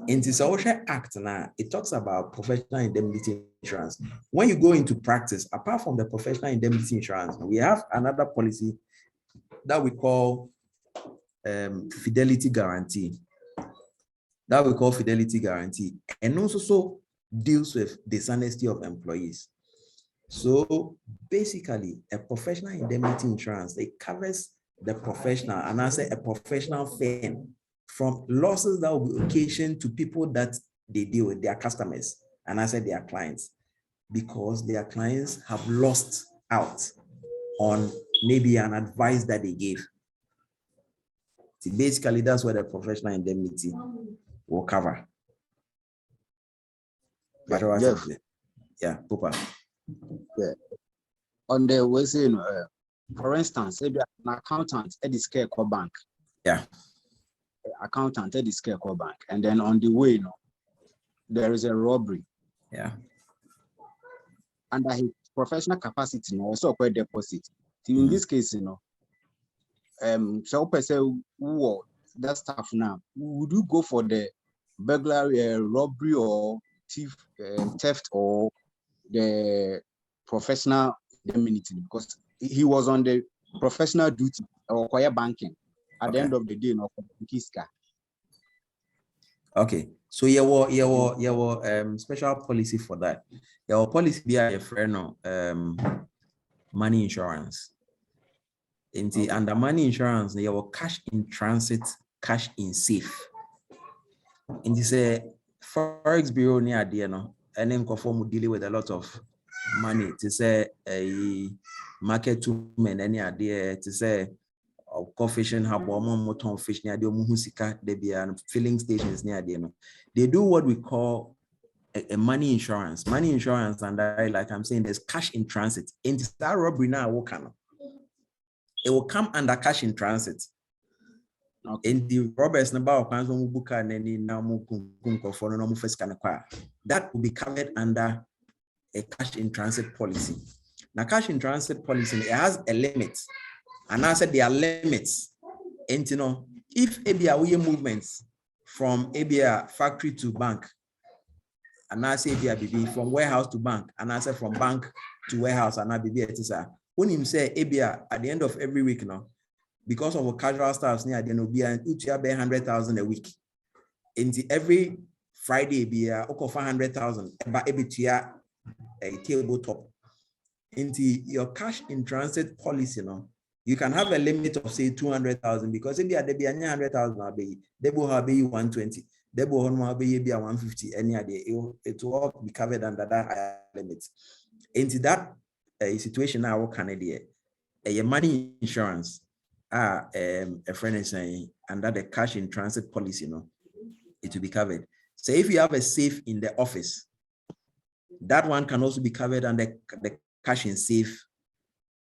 In the Social Act now, it talks about professional indemnity insurance. When you go into practice, apart from the professional indemnity insurance, we have another policy that we call fidelity guarantee. And also deals with dishonesty of employees. So basically, a professional indemnity insurance, it covers the professional, and I say a professional firm, from losses that will be occasioned to people that they deal with, their customers, and I said their clients, because their clients have lost out on maybe an advice that they gave. So basically, that's what the professional indemnity will cover. Jeff. Yeah, Papa. Yeah. On the way, for instance, an accountant at the scale bank. Yeah. Accountant at the scale bank, and then on the way, there is a robbery. Yeah. Under his professional capacity, also quite deposit. In this case, so person who that stuff now, would you go for the burglary, robbery, or theft, or the professional indemnity? Because he was on the professional duty or quiet banking at the end of the day, Okay, so your special policy for that. Your policy be a friend money insurance. Under money insurance, your cash in transit, cash in safe. In this Forex Bureau near Diano, and then conform dealing with a lot of money to say a market woman any idea to say coffee fishing hub or motor fish near the Muhusika, they be filling stations near the. They do what we call a money insurance. Money insurance, and like I'm saying, there's cash in transit. In that robbery now, it will come under cash in transit. Okay. In the robbers number that will be covered under a cash in transit policy. Now, cash in transit policy, it has a limit. And I said there are limits. And you know, if ABA movements from ABA factory to bank, and I say ABA from warehouse to bank, and I said from bank to warehouse, and I be when him say ABA at the end of every week now, because of a casual staffs near the be an 100,000 a week. Into every Friday be a 500,000 but a tabletop. Into your cash in transit policy now. You can have a limit of say 200,000 because if there be 100,000, they will have 120, they will have 150, any idea it will all be covered under that limit. Into that situation now, what can I do? A money insurance, a friend is saying under the cash in transit policy, you know, it will be covered. So if you have a safe in the office, that one can also be covered under the cash in safe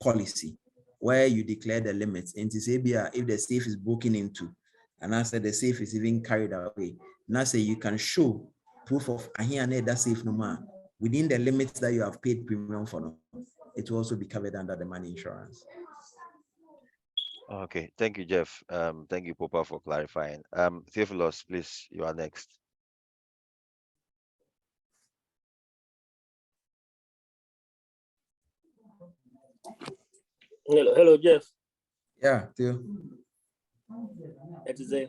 policy, where you declare the limits. And to say, if the safe is broken into, and I said the safe is even carried away, now say you can show proof of that safe no more within the limits that you have paid premium for. No, it will also be covered under the money insurance. Okay, thank you, Jeff. Thank you, Popa, for clarifying. Theophilus, please, you are next. Hello, Jeff. Yeah, Theo. It is a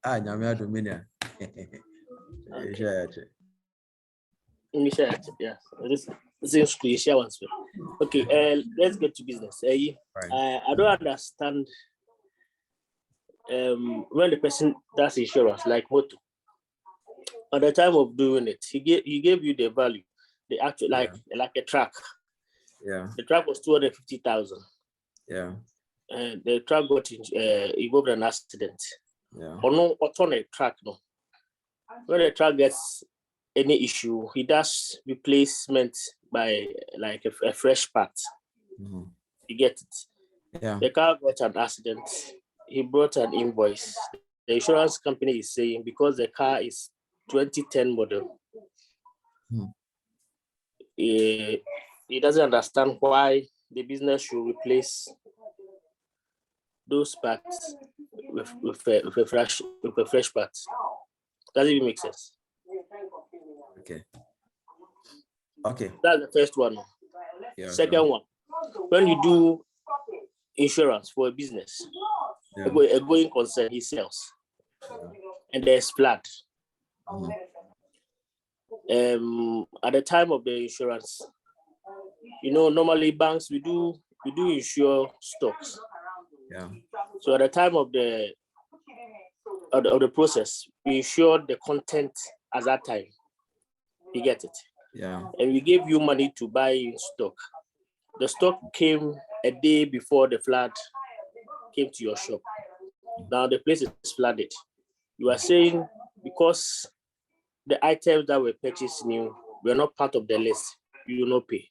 Nyamia Dominia. yeah. This is cliche once. Okay, let's get to business. I don't understand when the person does insurance, like motor. At the time of doing it, he gave you the value, the actual like a truck. Yeah. The truck was 250,000. Yeah. And the truck got involved in an accident. Yeah. Or no, on a truck, no. When the truck gets any issue, he does replacement by like a fresh part. Mm-hmm. You get it. Yeah. The car got an accident. He brought an invoice. The insurance company is saying because the car is 2010 model, he doesn't understand why the business should replace those parts with a fresh part. Doesn't even make sense. Okay. Okay. That's the first one. Yeah, Second one, when you do insurance for a business, a going concern, he sells, and there's flood. At the time of the insurance, you know, normally banks we do insure stocks. Yeah. So at the time of the process, we insured the content at that time. You get it? Yeah. And we gave you money to buy in stock. The stock came a day before the flood came to your shop. Now the place is flooded. You are saying because the items that were purchased new were not part of the list, you will not pay.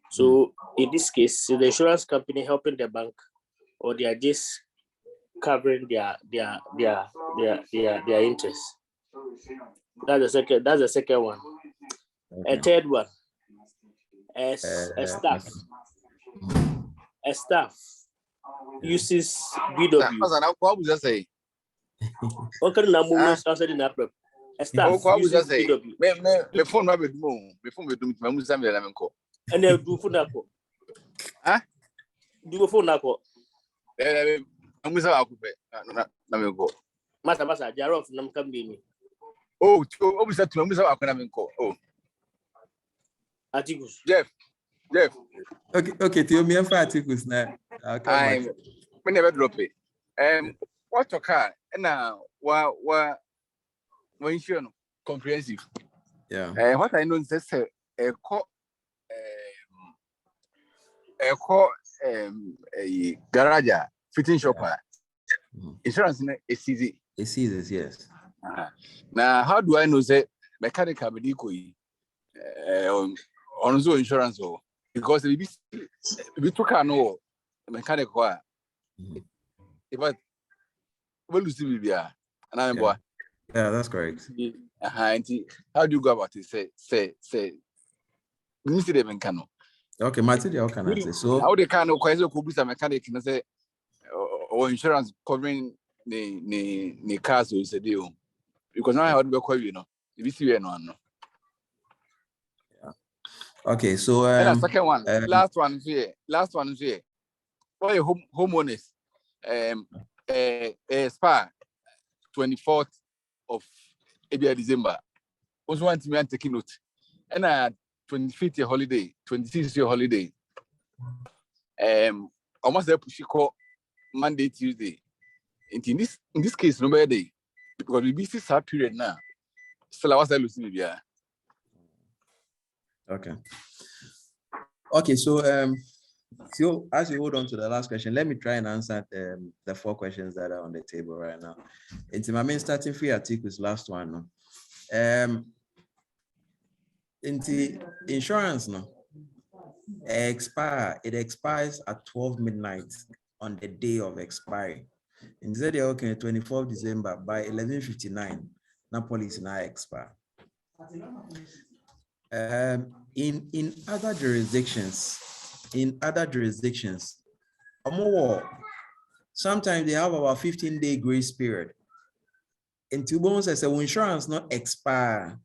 So in this case, the insurance company helping the bank, or they are just covering their interest. That's the second one. Okay. A third one, a staff. A staff uses BW. What would you say? Okay, now movements outside in April. A staff uses BW. Before my bedroom, before we do my Muslim element. And they do for Nako. Huh? Do for Nako. I'm with our go. Masa, Jarov, Namkambini. Oh, we said to Musa Akanamenko. Oh, Articles. Jeff. Okay, to me, articles now. I never drop it. What a car, and now, what insurance comprehensive. Yeah. What I know is a a garage, fitting shop. Insurance is easy. It's easy, yes. Now, how do I know that mechanical medical on zo insurance? Because we took a no mechanical. If I will see and I'm boy. Yeah, that's correct. How do you go about it? Say, you see the mechanical. Okay, Martin, how can I say? So, how the kind of question could be some mechanic can say, or insurance covering the cars is a deal. Because now I have to go, you know, if you see no. Okay, so and the second one, last one is here. Why homeowners? Spa 24th of December. Also want me to take note. And 25th holiday, 26th holiday. Almost there push call Monday, Tuesday. And in this case, no day because we busy sad period now. Still, I was losing it. Yeah. Okay. Okay, so as you hold on to the last question, let me try and answer the 4 questions that are on the table right now. It's my main starting free articles last one. Into insurance no it expires at 12 midnight on the day of expiry. Instead of 24th December by 11:59, na policy now expire. In other jurisdictions, sometimes they have about 15-day grace period. In Tubons, as insurance not expire,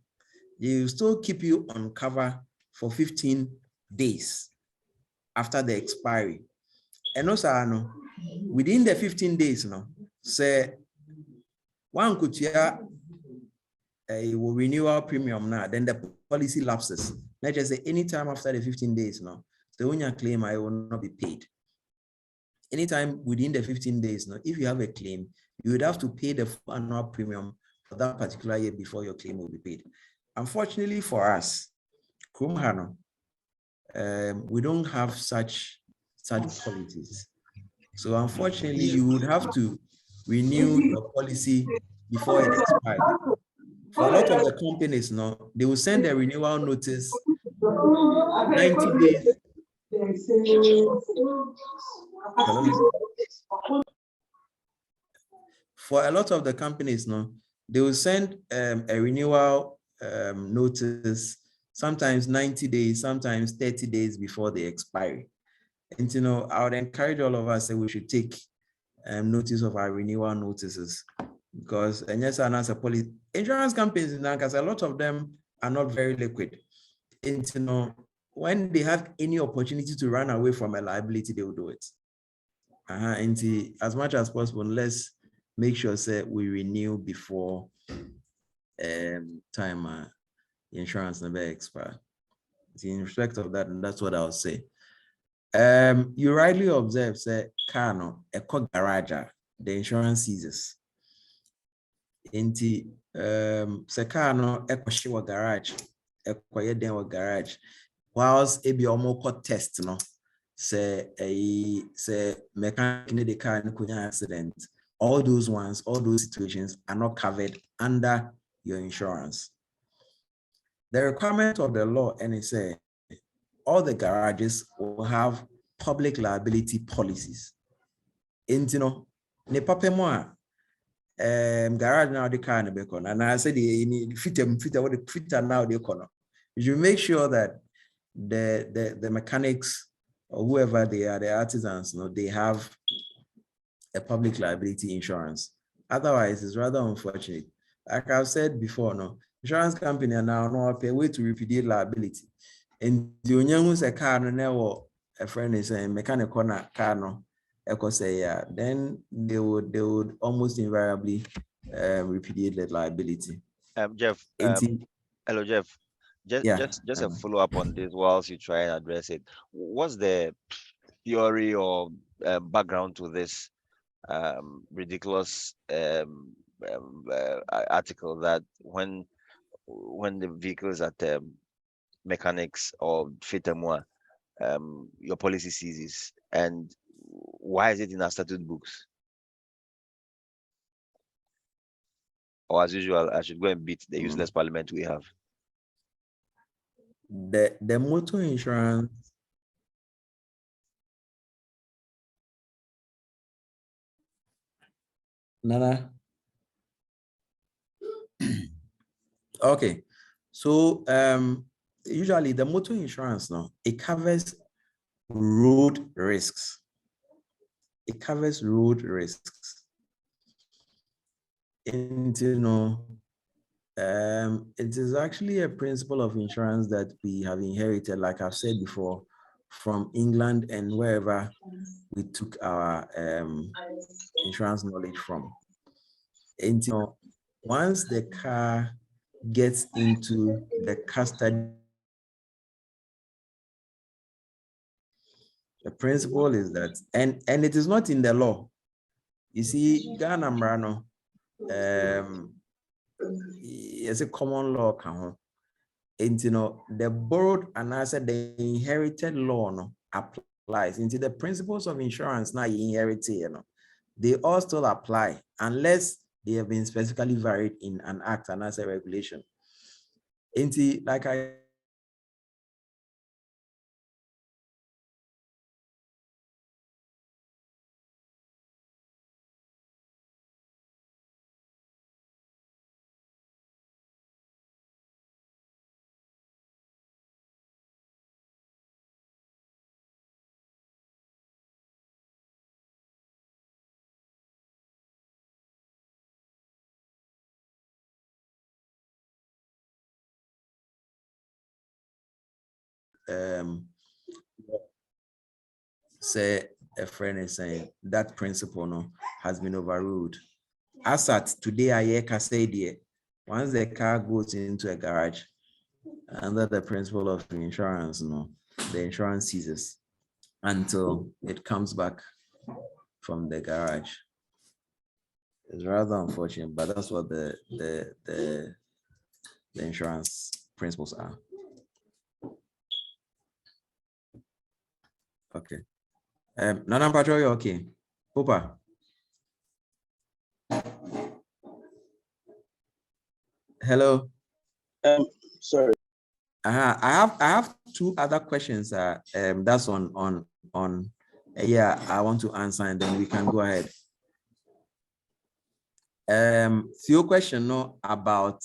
they will still keep you on cover for 15 days after the expiry. And also, within the 15 days, say one could hear a renewal premium now, then the policy lapses. Let's just say anytime after the 15 days, the owner claim I will not be paid. Anytime within the 15 days, if you have a claim, you would have to pay the annual premium for that particular year before your claim will be paid. Unfortunately for us, we don't have such policies. So unfortunately, you would have to renew your policy before it expires. For a lot of the companies now, they will send a renewal notice 90 days. For a lot of the companies now, they will send a renewal notice, sometimes 90 days, sometimes 30 days before the expiry. And I would encourage all of us that we should take notice of our renewal notices, because and yes, and as a policy insurance companies in because a lot of them are not very liquid. And when they have any opportunity to run away from a liability, they will do it. And as much as possible, let's make sure that we renew before time insurance never expire. In respect of that, and that's what I'll say. You rightly observe, say, car no, a garage, the insurance seizes. Inti say car no, a shiwa garage, a quiet den garage. Whilst it be almost test, no, say mechanic in the car in accident. All those situations are not covered under your insurance. The requirement of the law, and it say all the garages will have public liability policies. And ne papa mo garage now the car na and I said the fit now the corner. You make sure that the mechanics or whoever they are, the artisans, they have a public liability insurance. Otherwise, it's rather unfortunate. Like I've said before, insurance company are now not pay way to repudiate liability. And the only a car no a friend is a mechanical car no say yeah, then they would almost invariably repudiate the liability. Jeff, hello Jeff. Just a follow up on this whilst you try and address it. What's the theory or background to this ridiculous article that when the vehicles at mechanics or fit more, your policy ceases, and why is it in our statute books? Or as usual, I should go and beat the useless parliament we have. The motor insurance. Nana. Okay, so usually the motor insurance now, it covers road risks. It covers road risks. And it is actually a principle of insurance that we have inherited, like I've said before, from England and wherever we took our insurance knowledge from. And once the car gets into the custody, the principle is that, and it is not in the law. You see, Ghana Mrano, it's a common law. And the borrowed and I said the inherited law no applies into the principles of insurance. Now you inherit, they all still apply unless they have been specifically varied in an act and as a regulation. Into like I say a friend is saying that principle no has been overruled. As at today, I say once the car goes into a garage, under the principle of insurance, the insurance ceases until it comes back from the garage. It's rather unfortunate, but that's what the insurance principles are. Okay. Nana Patrol, you okay? Pupa. Hello. Sorry. I have two other questions. That's on yeah. I want to answer and then we can go ahead. Few question no about.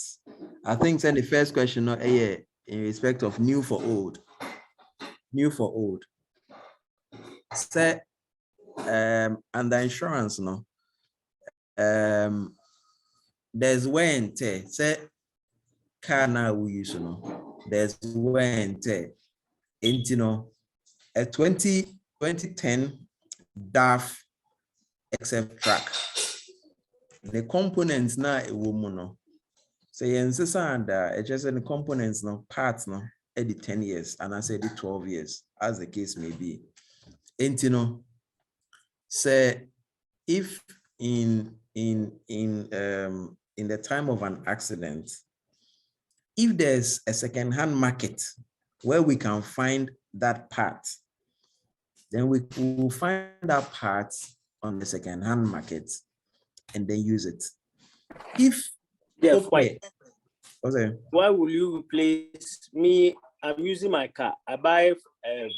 I think the first question no yeah in respect of new for old. New for old. Say and the insurance no. There's wear and tear. Say car now we use there's wear and tear. And a 2010 DAF XF track. The components now a woman say and it just the components no parts no at the 10 years and I said the 12 years as the case may be. And say if in the time of an accident, if there's a second-hand market where we can find that part, then we will find that part on the second-hand market and then use it. If Jeff, why will you replace me? I'm using my car. I buy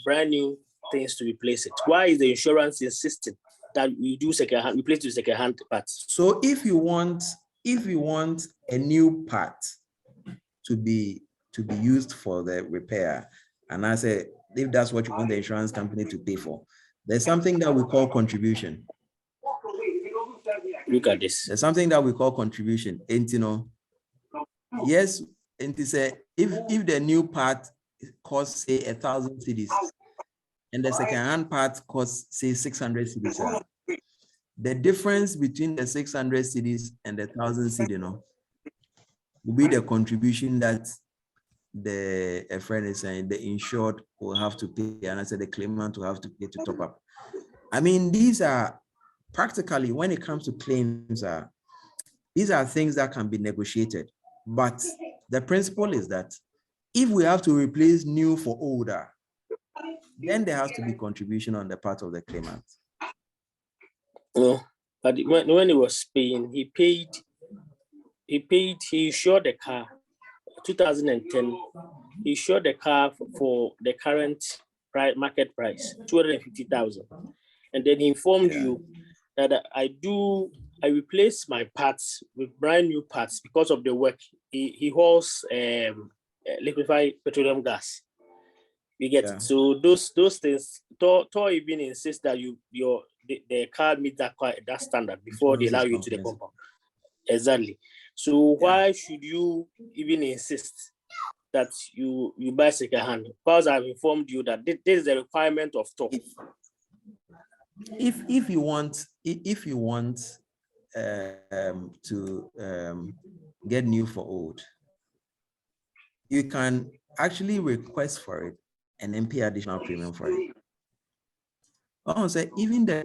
brand new things to replace it. Why is the insurance insisting that we do second-hand, replace the second-hand parts? So if you want a new part to be used for the repair, and I say if that's what you want the insurance company to pay for, there's something that we call contribution. Look at this. There's something that we call contribution. And yes, and to say if the new part costs say 1,000 cedis and the second-hand part costs say 600 cedis, the difference between the 600 cedis and the 1,000 cedis will be the contribution that the friend is saying the insured will have to pay, and I said the claimant will have to pay to top up. I mean, these are practically, when it comes to claims, these are things that can be negotiated. But the principle is that if we have to replace new for older, then there has to be contribution on the part of the claimant. No, but when he was paying, he insured the car. 2010, he insured the car for the current market price, 250,000. And then he informed you that I replace my parts with brand new parts because of the work. He hauls liquefied petroleum gas. You get it. So those things, Tor even insists that the car meets that standard before they allow you to the compound. Exactly. So why should you even insist that you buy second hand? Because I've informed you that this is a requirement of Tor. If you want to get new for old, you can actually request for it and then pay additional premium for it. I say even the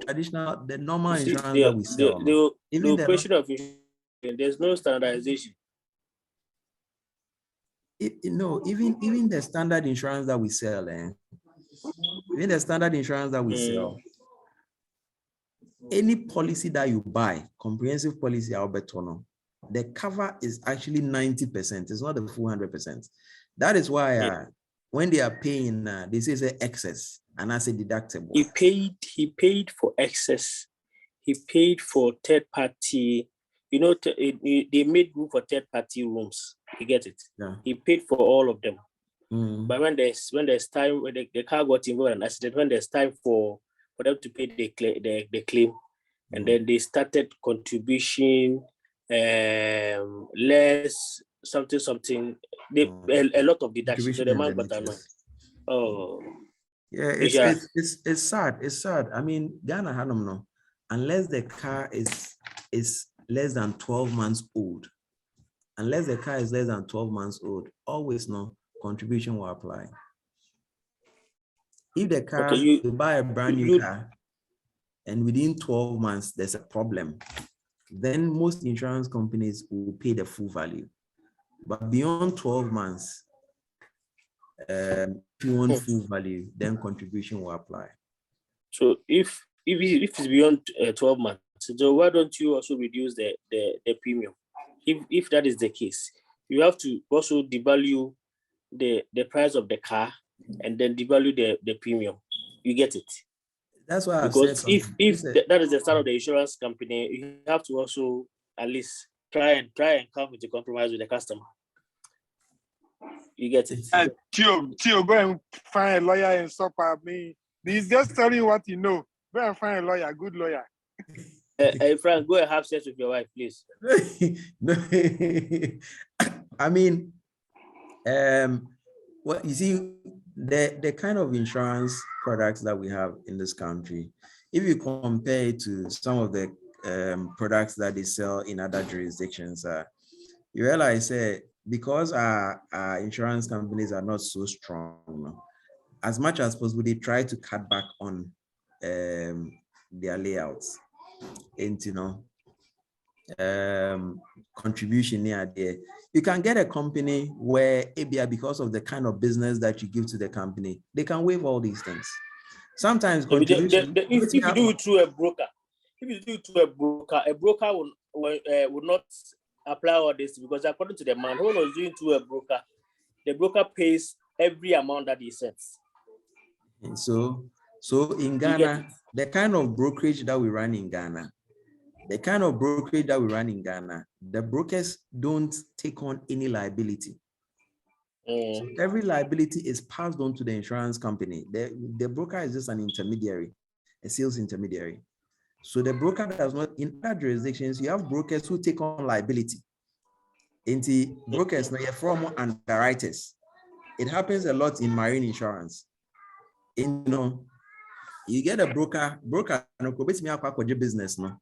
normal insurance that we sell, the operation of insurance, there's no standardization. Even the standard insurance that we sell, any policy that you buy, comprehensive policy, Albertono, the cover is actually 90%. It's not the full 100%. That is why when they are paying, they say it's excess and as a deductible. He paid for excess. He paid for third party. They made room for third party rooms. You get it? Yeah. He paid for all of them. But when there's time, when the car got involved in an accident, when there's time for them to pay the claim, and then they started contribution, less something. A lot of deductions. So the man got annoyed. Oh. Yeah, it's sad. It's sad. I mean, Ghana Hanum no, unless the car is less than 12 months old, always no contribution will apply. If the car, you buy a brand new car and within 12 months there's a problem, then most insurance companies will pay the full value. But beyond 12 months, if you want full value, then contribution will apply. So if it's beyond 12 months, so why don't you also reduce the premium? If that is the case, you have to also devalue the price of the car and then devalue the premium. You get it? That's why because if that is the start of the insurance company, you have to also at least try and come into compromise with the customer. You get it? Tio, go and find a lawyer and stop at me. He's just telling you what you know. Go and find a lawyer, good lawyer. Hey Frank, go and have sex with your wife, please. I mean, well, you see, the kind of insurance products that we have in this country, if you compare it to some of the products that they sell in other jurisdictions, you realize because our insurance companies are not so strong, as much as possible, they try to cut back on their layouts. And contribution near there. You can get a company where because of the kind of business that you give to the company, they can waive all these things. Sometimes contribution. If you do it through a broker, a broker would not apply all this because according to the man who was doing through a broker, the broker pays every amount that he sets. And so in Ghana, the kind of brokerage that we run in Ghana, the brokers don't take on any liability. So every liability is passed on to the insurance company. The broker is just an intermediary, a sales intermediary. So the broker does not, in other jurisdictions, you have brokers who take on liability. In the brokers, now you're from underwriters. It happens a lot in marine insurance. You get a broker no business no.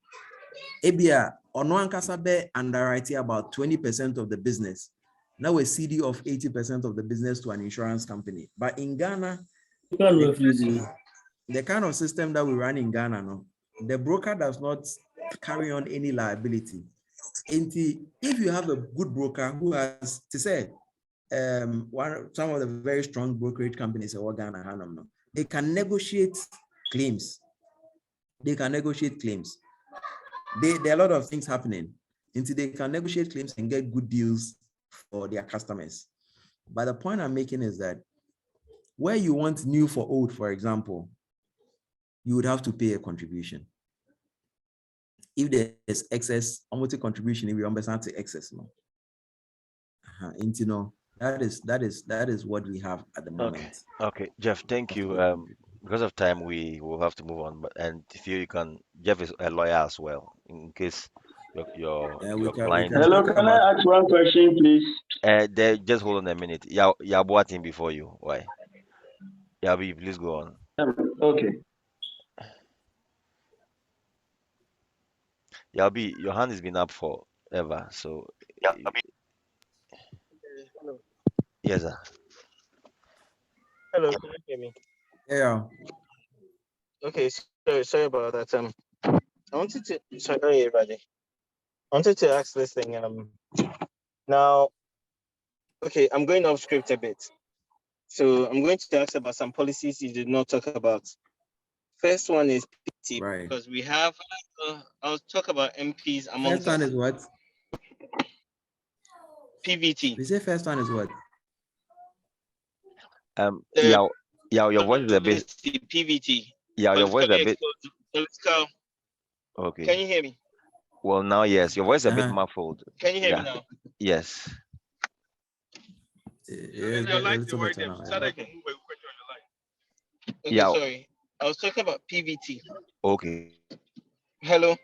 Ebia ono ankasa be underwriting about 20% of the business. Now a CD of 80% of the business to an insurance company. But in Ghana, the kind of system that we run in Ghana, no, the broker does not carry on any liability. If you have a good broker who has to say, some of the very strong brokerage companies in Ghana, they can negotiate claims. They can negotiate claims. There are a lot of things happening until they can negotiate claims and get good deals for their customers. But the point I'm making is that where you want new for old, for example, you would have to pay a contribution. If there's excess, almost a contribution, if you understand the excess, no. And you know, that is what we have at the moment. Okay, Jeff, thank you. Because of time, we will have to move on. But and if you can, Jeff is a lawyer as well, in case your client. Hello, can I ask one question, please? There, just hold on a minute. Yeah, waiting before you. Why? Yabi, please go on. Okay. Yabi, your hand has been up forever. So yes, sir. Hello, can you hear me? Yeah. Okay, sorry about that. I wanted to sorry everybody. I wanted to ask this thing. Now, okay, I'm going off script a bit. So I'm going to ask about some policies you did not talk about. First one is PT, Right. because we have. I'll talk about MPs among First one is what? PVT. We say first one is what? Your voice is a bit. PVT. Yeah, your voice is a bit. Political. Okay. Can you hear me? Well, now yes, your voice is a bit muffled. Can you hear me now? Yes. Okay, sorry. I was talking about PVT. Okay. Hello.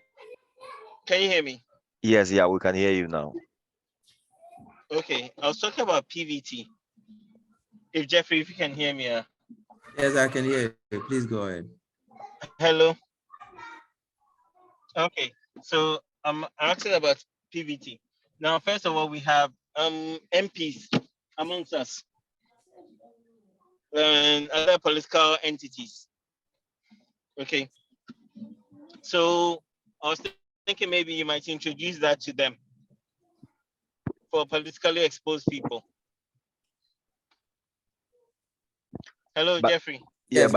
Can you hear me? Yes, yeah, we can hear you now. Okay, I was talking about PVT. If Jeffrey, if you can hear me. Yes, I can hear you. Please go ahead. Hello. Okay, so I'm asking about PVT. Now, first of all, we have MPs amongst us and other political entities. Okay, so I was thinking maybe you might introduce that to them for politically exposed people. Hello, Jeffrey. Yeah,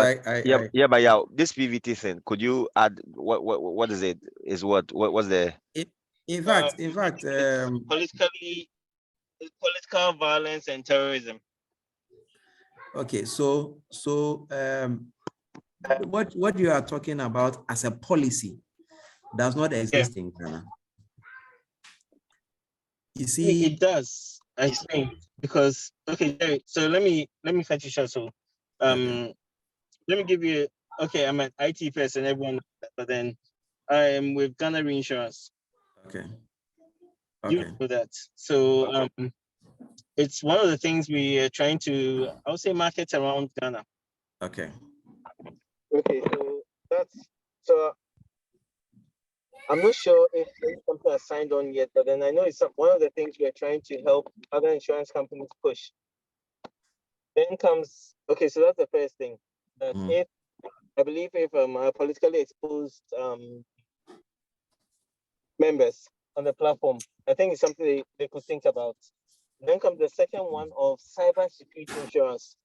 yes, but this PVT thing, could you add what is it? Is what's the? In fact, political violence and terrorism. Okay, so what you are talking about as a policy does not exist in Ghana. You see, it does. I think because okay, so let me finish out. So let me give you. Okay, I'm an IT person, everyone, but then I am with Ghana Reinsurance. Okay. You know that. So it's one of the things we are trying to, I would say, market around Ghana. Okay. Okay, so that's so. I'm not sure if something has signed on yet, but then I know it's one of the things we are trying to help other insurance companies push. Then comes, okay, so that's the first thing. That if, I believe if politically exposed members on the platform, I think it's something they could think about. Then comes the second one of cyber security insurance.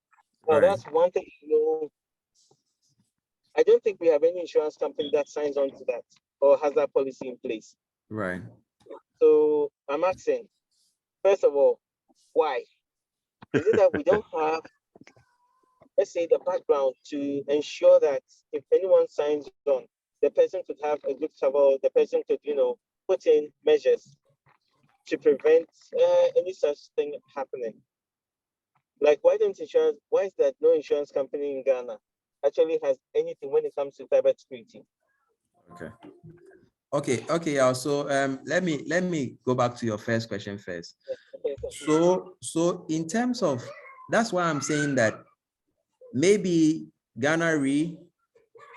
Now that's one thing, I don't think we have any insurance company that signs on to that or has that policy in place. Right. So I'm asking, first of all, why? Is it that we don't have, let's say, the background to ensure that if anyone signs on, the person could have a good cover, the person could, put in measures to prevent any such thing happening? Like, why is that no insurance company in Ghana actually has anything when it comes to cybersecurity? Okay. So let me go back to your first question first. So in terms of, that's why I'm saying that maybe Ghana Re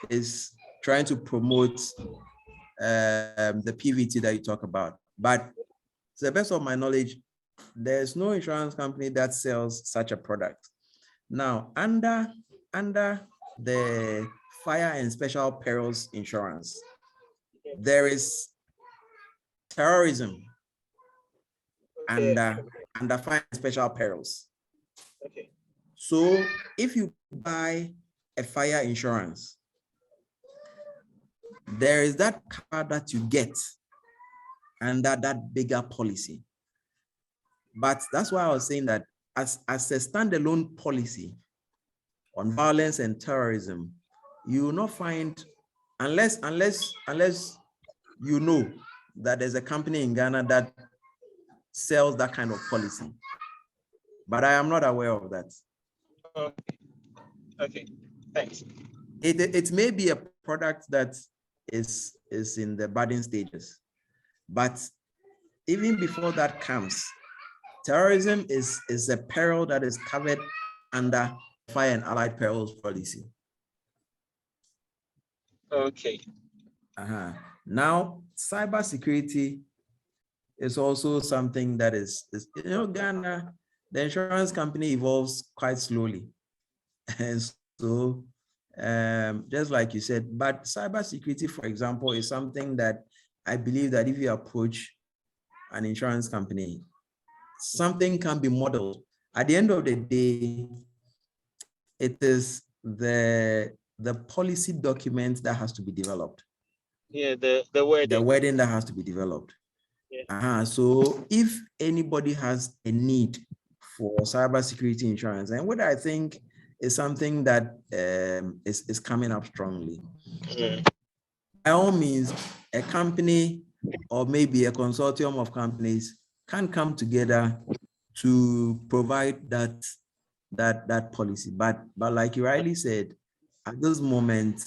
is trying to promote the PVT that you talk about, but to the best of my knowledge, there's no insurance company that sells such a product. Now, under the fire and special perils insurance, there is terrorism under fire and special perils. Okay. So if you buy a fire insurance, there is that car that you get under that bigger policy. But that's why I was saying that as a standalone policy on violence and terrorism, you will not find, unless you know that there's a company in Ghana that sells that kind of policy. But I am not aware of that. Okay, thanks. It may be a product that is in the budding stages, but even before that comes, terrorism is a peril that is covered under fire and allied perils policy. Okay. Now, cybersecurity is also something that is Ghana, the insurance company evolves quite slowly. And so, just like you said, but cybersecurity, for example, is something that I believe that if you approach an insurance company, something can be modeled. At the end of the day, it is the policy document that has to be developed. Yeah, the wording. The wording that has to be developed. Yeah. So if anybody has a need for cybersecurity insurance, and what I think is something that is coming up strongly. By all means, a company or maybe a consortium of companies can come together to provide that policy. But like you rightly said, at this moment,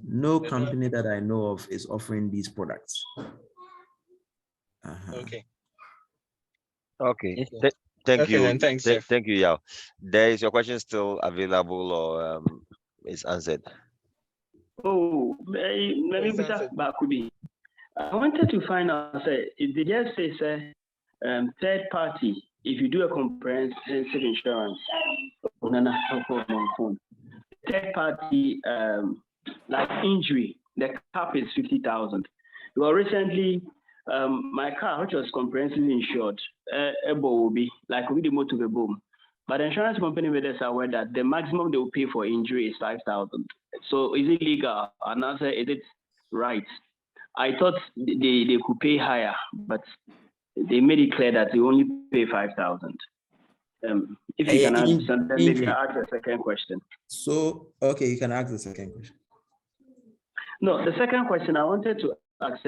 no company that I know of is offering these products. Okay. Okay. Thank you. Then, thanks, Jeff. Thank you, Yao. Is your question still available or is answered? Oh, maybe Bakubi. I wanted to find out, say, if they just say, third party, if you do a comprehensive insurance, third party, like injury, the cap is 50,000. Well, recently, my car, which was comprehensively insured, will be like with the motor the boom. But the insurance company made us aware that the maximum they will pay for injury is 5,000. So is it legal? And I said, is it right? I thought they could pay higher, but they made it clear that they only pay 5,000. If you can answer, then maybe I ask the second question. So, okay, you can ask the second question. No, the second question I wanted to ask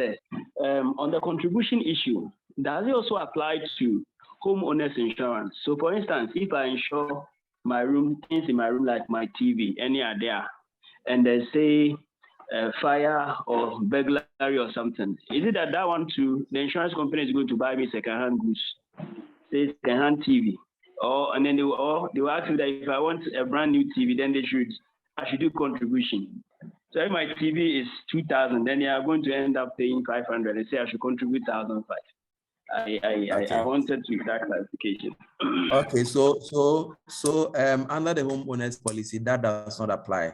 on the contribution issue, does it also apply to homeowners insurance? So for instance, if I insure my room, things in my room like my TV, any are there, and they say fire or burglary or something, is it that one too, the insurance company is going to buy me second-hand goods, say second-hand TV, and then they will ask me that if I want a brand new TV, then I should do contribution. So if my TV is 2,000, then they are going to end up paying 500 and say I should contribute 1,005. I wanted to that clarification. Okay, so under the homeowners policy, that does not apply.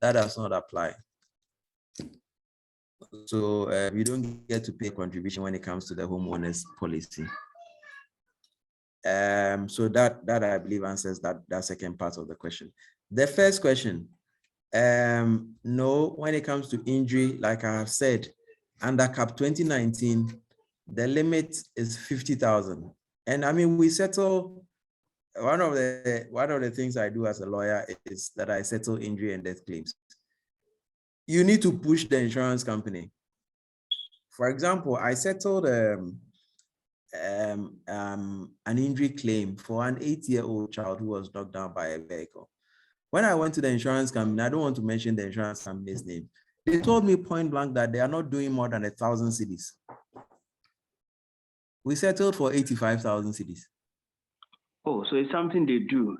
That does not apply. So you don't get to pay contribution when it comes to the homeowners policy. So that I believe answers that second part of the question. The first question, no, when it comes to injury, like I have said, under CAP 2019, the limit is 50,000. And I mean, we settle, one of the things I do as a lawyer is that I settle injury and death claims. You need to push the insurance company. For example, I settled an injury claim for an 8-year-old child who was knocked down by a vehicle. When I went to the insurance company, I don't want to mention the insurance company's name. They told me point blank that they are not doing more than 1,000 cedis. We settled for 85,000 cedis. Oh, so it's something they do.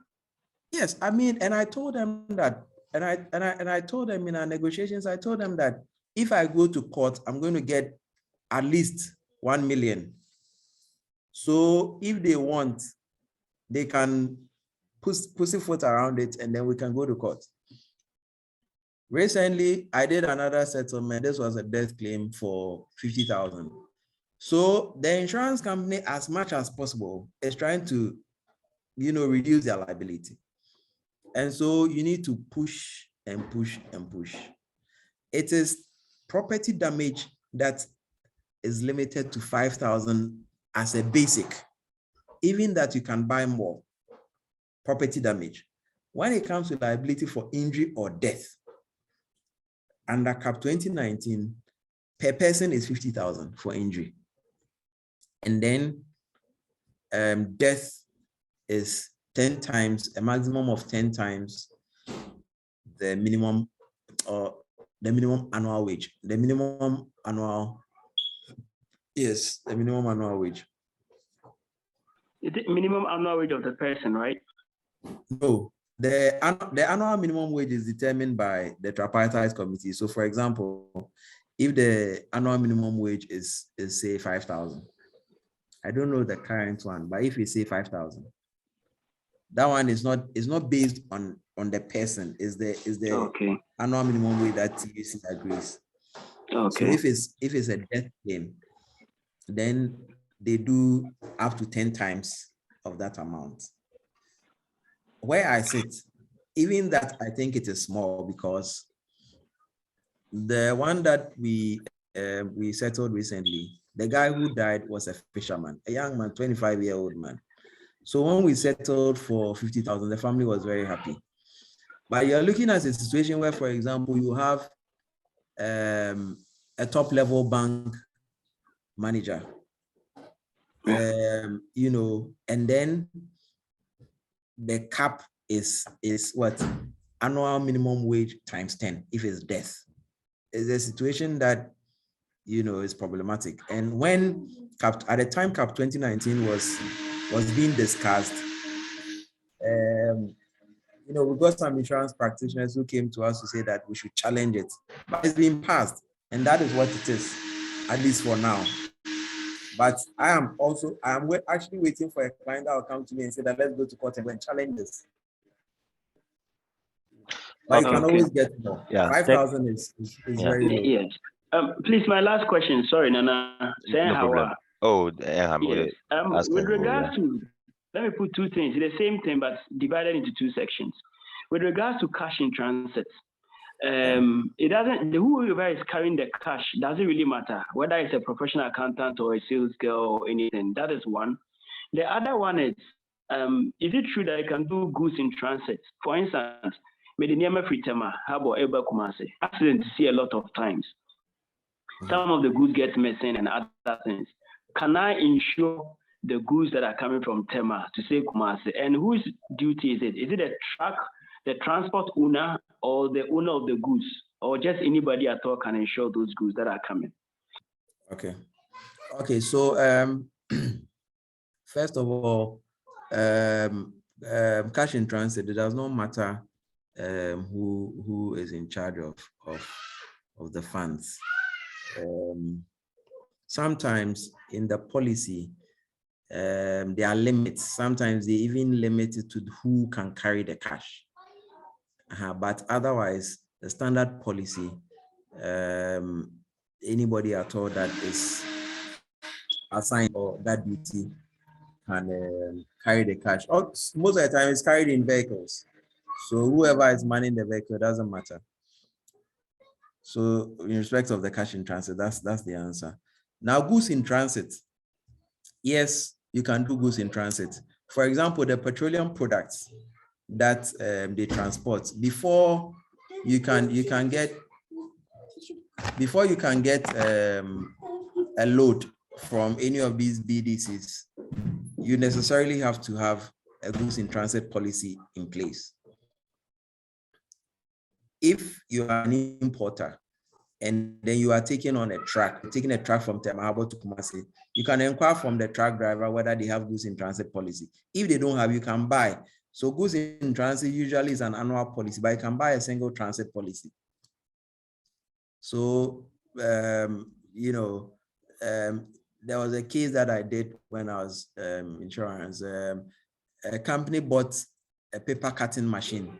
Yes, I mean, and I told them that, and I told them in our negotiations, I told them that if I go to court, I'm going to get at least 1 million. So if they want, they can pussyfoot around it, and then we can go to court. Recently, I did another settlement. This was a death claim for 50,000. So the insurance company, as much as possible, is trying to, reduce their liability. And so you need to push and push and push. It is property damage that is limited to 5,000 as a basic, even that you can buy more property damage. When it comes to liability for injury or death, under Cap 2019, per person is 50,000 for injury. And then death is 10 times, a maximum of 10 times the minimum annual wage. The minimum annual wage. Is it minimum annual wage of the person, right? No, the annual minimum wage is determined by the tripartite committee. So for example, if the annual minimum wage is say 5,000, I don't know the current one, but if we say 5,000, that one is not based on the person, is the okay. annual minimum wage that TUC agrees. Okay. So if it's a death claim, then they do up to 10 times of that amount. Where I sit, even that, I think it is small, because the one that we settled recently, the guy who died was a fisherman, a young man, 25-year-old man. So when we settled for 50,000, the family was very happy. But you're looking at a situation where, for example, you have a top-level bank manager, you know, and then the cap is what? Annual minimum wage times 10 if it's death. It's a situation that, you know, is problematic. And when at the time Cap 2019 was being discussed, you know, we got some insurance practitioners who came to us to say that we should challenge it, but it's been passed, and that is what it is, at least for now. But I am actually waiting for a client that will come to me and say that let's go to court and challenge this. But you can always get more. Yeah. 5,000 is very low. Yes. Please, my last question. Sorry, Nana. No problem. Yes. With regards to, let me put two things, the same thing, but divided into two sections. With regards to cash in transit, it doesn't, whoever is carrying the cash, doesn't really matter whether it's a professional accountant or a sales girl or anything. That is one. The other one is it true that you can do goods in transit? For instance, Mediniama Fritema, Habo Eba Kumase, accidents see a lot of times. Some of the goods get missing and other things. Can I insure the goods that are coming from Tema to say Kumase? And whose duty is it? Is it a truck, the transport owner, or the owner of the goods, or just anybody at all can insure those goods that are coming? Okay. So first of all, cash in transit, it does not matter who is in charge of the funds. Sometimes in the policy, there are limits. Sometimes they even limit it to who can carry the cash. But otherwise, the standard policy, anybody at all that is assigned or that duty can carry the cash. Most of the time, it's carried in vehicles. So whoever is manning the vehicle, doesn't matter. So in respect of the cash in transit, that's the answer. Now, goods in transit. Yes, you can do goods in transit. For example, the petroleum products that they transport, before you can get a load from any of these BDCs, you necessarily have to have a goods in transit policy in place. If you are an importer and then you are taking a truck from Temahabo to Kumasi, you can inquire from the truck driver whether they have goods in transit policy. If they don't have, you can buy. So goods in transit usually is an annual policy, but you can buy a single transit policy. So, you know, there was a case that I did when I was insurance. A company bought a paper cutting machine,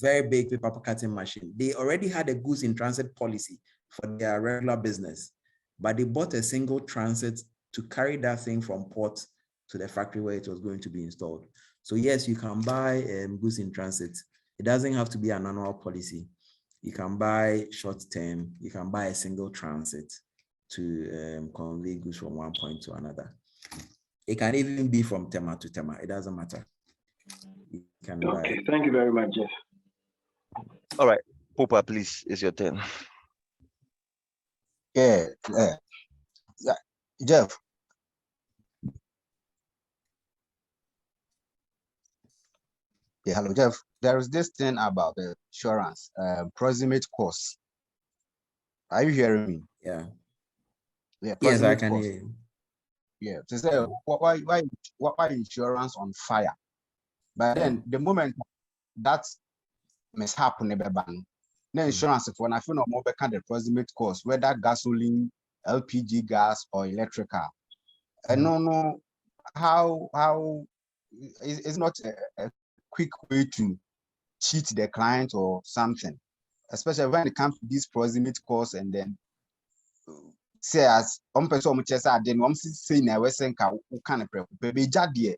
very big paper cutting machine. They already had a goods in transit policy for their regular business, but they bought a single transit to carry that thing from port to the factory where it was going to be installed. So yes, you can buy goods in transit. It doesn't have to be an annual policy. You can buy short term. You can buy a single transit to convey goods from one point to another. It can even be from tema to tema. It doesn't matter. You can buy. Okay, thank you very much, Jeff. All right, Popa, please, it's your turn. Yeah, Jeff. Yeah, hello, Jeff. There is this thing about the insurance, proximate cost. Are you hearing me? Yeah. Yeah. Yes, I can hear you. Yeah. To say why insurance on fire? But then the moment that mishap never ban, the insurance for I feel no more kind the proximate cost, whether gasoline, LPG gas or electrical. I don't know how it's not a quick way to cheat the client or something, especially when it comes to these proximate costs. And then say as person then say na we say ka kind of be jade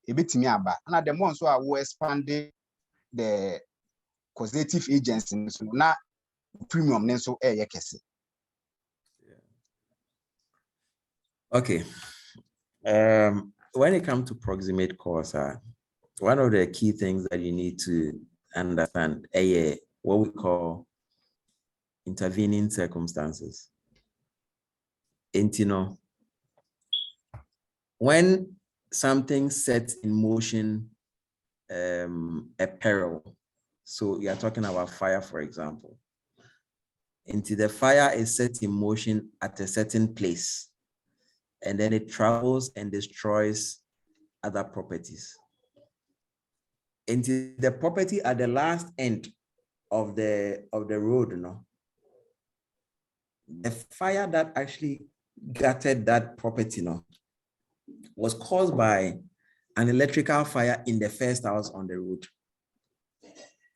e betimi aba and the ones who are expanding the causative agents so na premium ne so kese. Okay. When it comes to proximate costs, one of the key things that you need to understand what we call intervening circumstances. And you know, when something sets in motion a peril, so you are talking about fire, for example, until the fire is set in motion at a certain place, and then it travels and destroys other properties. Into the property at the last end of the road, you know, the fire that actually gutted that property, you know, was caused by an electrical fire in the first house on the road.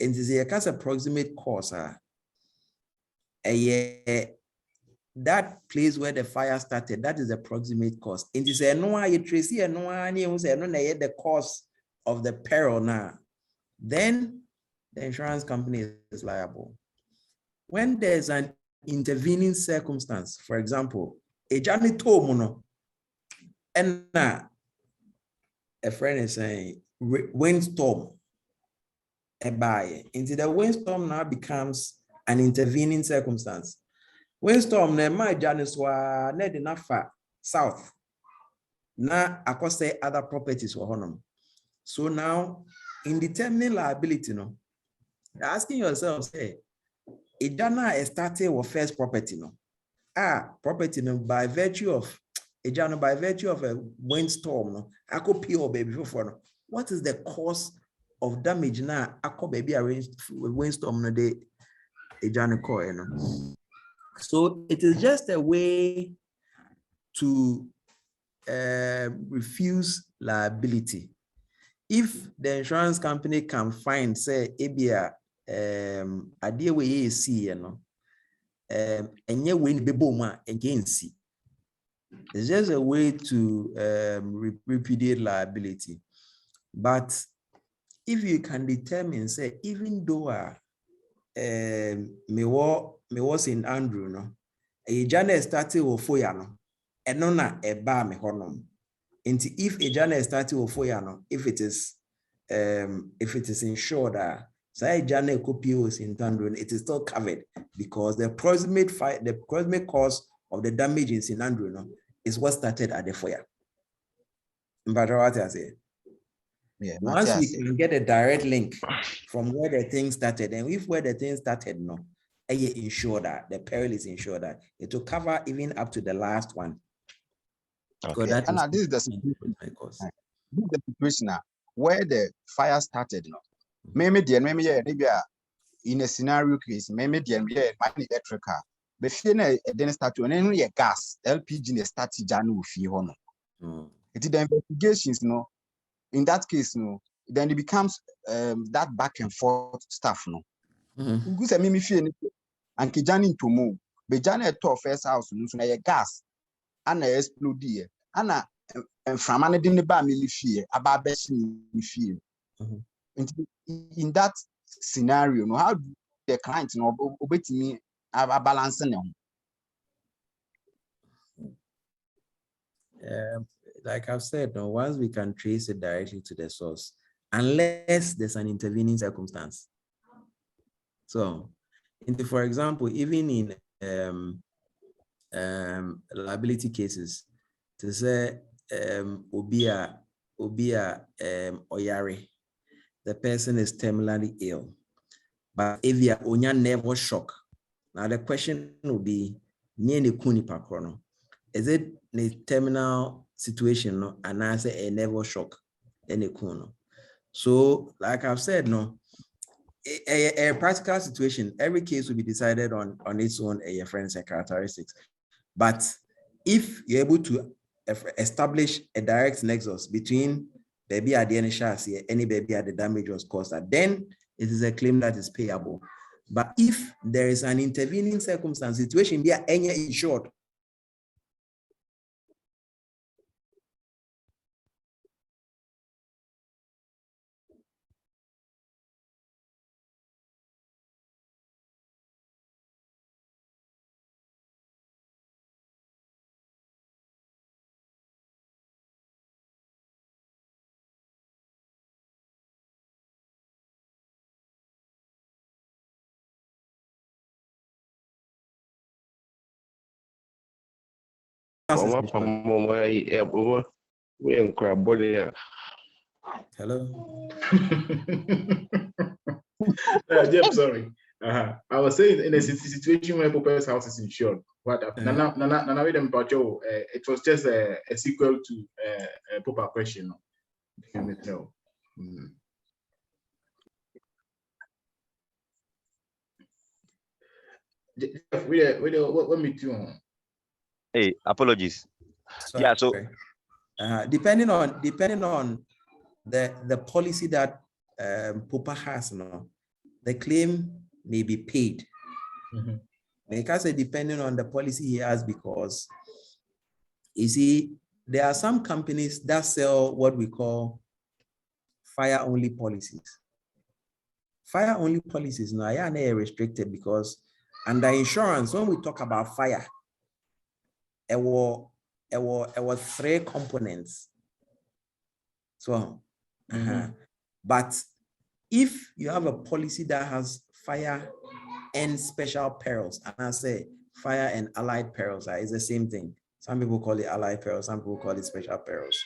And this is a proximate cause. That place where the fire started, that is the proximate cause. And this is the cause of the peril now. Then the insurance company is liable. When there's an intervening circumstance, for example, a journey to and a friend is saying windstorm, a buy into the windstorm now becomes an intervening circumstance. Windstorm ne my journey swa ne de nafa south na akose other properties for honum. So now in determining liability, no, you're asking yourself, say, it dana started with first property, no. Property no by virtue of a windstorm, no. I could pure baby before no. What is the cause of damage now? I could baby arranged windstorm no day a journey call, you know. So it is just a way to refuse liability. If the insurance company can find, say, ABA, idea way you see, you know, and you win beboma against it. It's just a way to repudiate liability. But if you can determine, say, even though me was in Andrew, no, a journey started with Foyano, and no na a bar me honum. And if a journey started with Foyano, if it is insured, say journey copy was in Andrew, it is still covered because the proximate cause of the damage in St. Andrew, no, is what started at the fire. But what I say? Yeah, once we can get a direct link from where the thing started, and if where the thing started, no, ensure that the peril is insured that it will cover even up to the last one. Okay. And this is the situation. This is the situation now where the fire started. No, maybe in a scenario case, maybe electrical. But then start to and gas LPG ne start January fee hono. It is the investigations, no. In that case, no, then it becomes that back and forth stuff, no. Because I mean, feel and kijani to move, but Janet to first house, no, so gas and explode here, and from an ba me fie about best me fie. In that scenario, no, how do the client no obey me a balance them? Like I've said, no, once we can trace it directly to the source, unless there's an intervening circumstance. So, for example, even in liability cases, to say obia oyare, the person is terminally ill, but if you onya nerve shock, now the question will be near the kuni pakrono. Is it a terminal situation, no, and I say a nerve shock in the kuno? So, like I've said, no, a practical situation, every case will be decided on its own friends and characteristics. But if you're able to establish a direct nexus between baby at the initial, any baby at the damage was caused, then it is a claim that is payable. But if there is an intervening circumstance, situation be any insured, hello. Jeff, sorry. I was saying in a situation where Pope's house is insured, but it was just a sequel to a Popa question. You may tell. Jeff, what meet you on? Hey, apologies. Sorry. Yeah, so depending on the policy that Popa has, no, the claim may be paid. Because depending on the policy he has, because you see, there are some companies that sell what we call fire-only policies. Fire-only policies now are restricted because under insurance, when we talk about fire, there were three components. So, but if you have a policy that has fire and special perils, and I say fire and allied perils, it's the same thing. Some people call it allied perils, some people call it special perils.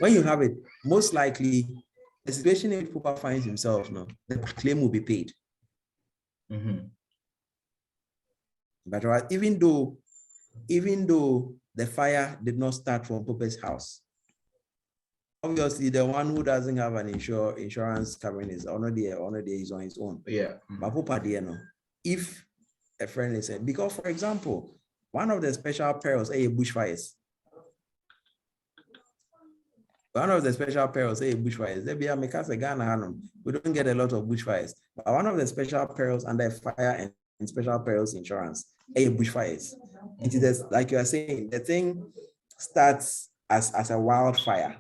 When you have it, most likely the situation in which Poopa finds himself, no, the claim will be paid. But even though the fire did not start from Poopa's house, obviously the one who doesn't have an insurance covering is already is on his own. Yeah. But Poopa there, no, if a friend is said, because for example, one of the special perils is bushfires. One of the special perils is bushfires. We don't get a lot of bushfires. But one of the special perils under fire and special perils insurance is bushfires. It is like you are saying, the thing starts as a wildfire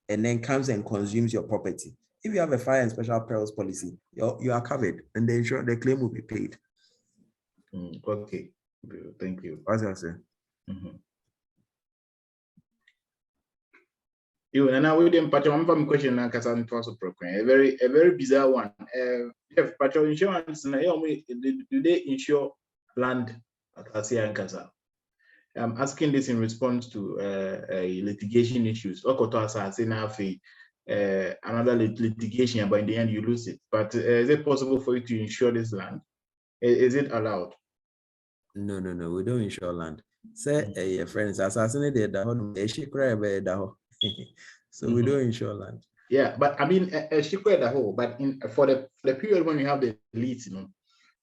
and then comes and consumes your property. If you have a fire and special perils policy, you are covered and the claim will be paid. Okay, thank you. What's that say? You and I didn't patch on question and Casan also proclaim a very bizarre one. If patrol insurance, do they insure land at Asia and Casa? I'm asking this in response to litigation issues. Another litigation, but in the end you lose it. But is it possible for you to insure this land? Is it allowed? No, we don't insure land. Say friends, assassinated the whole. So we don't insure land. Yeah, but I mean, she quite the whole. But for the period when you have the lease,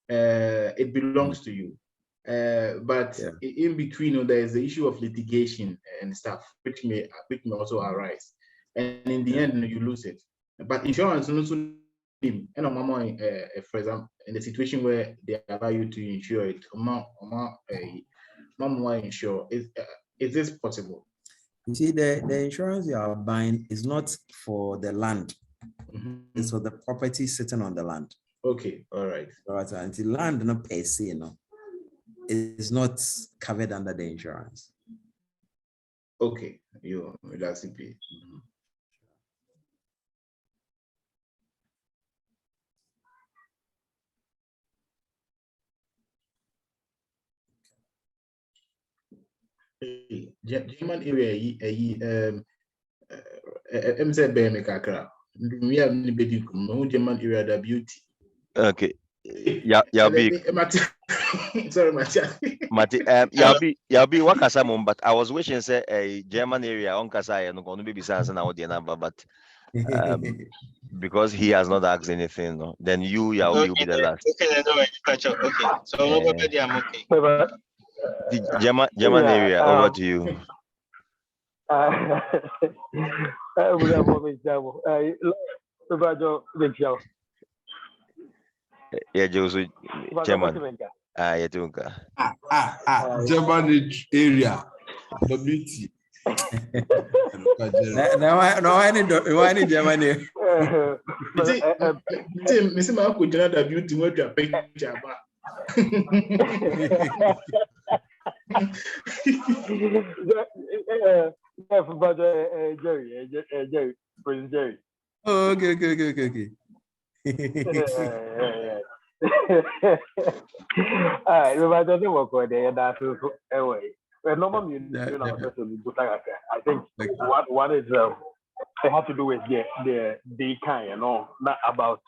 it belongs to you. But in between, there is the issue of litigation and stuff, which may also arise, and in the end, you lose it. But insurance, for example, in the situation where they allow you to insure it, insure, is this possible? You see, the insurance you are buying is not for the land. It's for the property sitting on the land. Okay, all right. And the land, no per se, is not covered under the insurance. Okay, that's it. German area, MZ Kakra. We have German area, the beauty. Okay. Yeah, big. Sorry, Matia. Be wakasa mum, but I was wishing say a German area on Kasai no going to be sans now the number, but because he has not asked anything, no, then you'll be the last. Okay, so nobody, I'm okay. The German area, over to you. Yeah, Josu, German. Yeah, German area, WT. No, I need Germany. Mr. Marco, the beauty, what you're picture. Jerry, Prince Jerry. Oh, okay. All right, if I don't work with there, that's anyway. But normally, I think what is it has to do with the kind, not about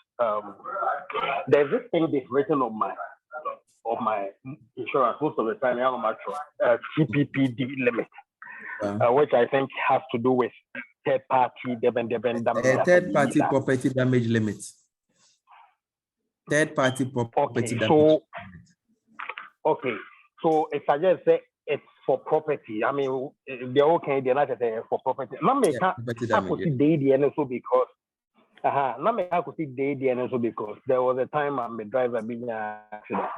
there's this thing that's written on my insurance most of the time. I'm not sure TPPD limit, which I think has to do with third party property damage limit. Third party property damage. Okay, so it suggests that it's for property. I mean, they're okay. They're not for property. Not me. I could see the NSO because. Not me. I could see the NSO because there was a time I'm a driver being an accident,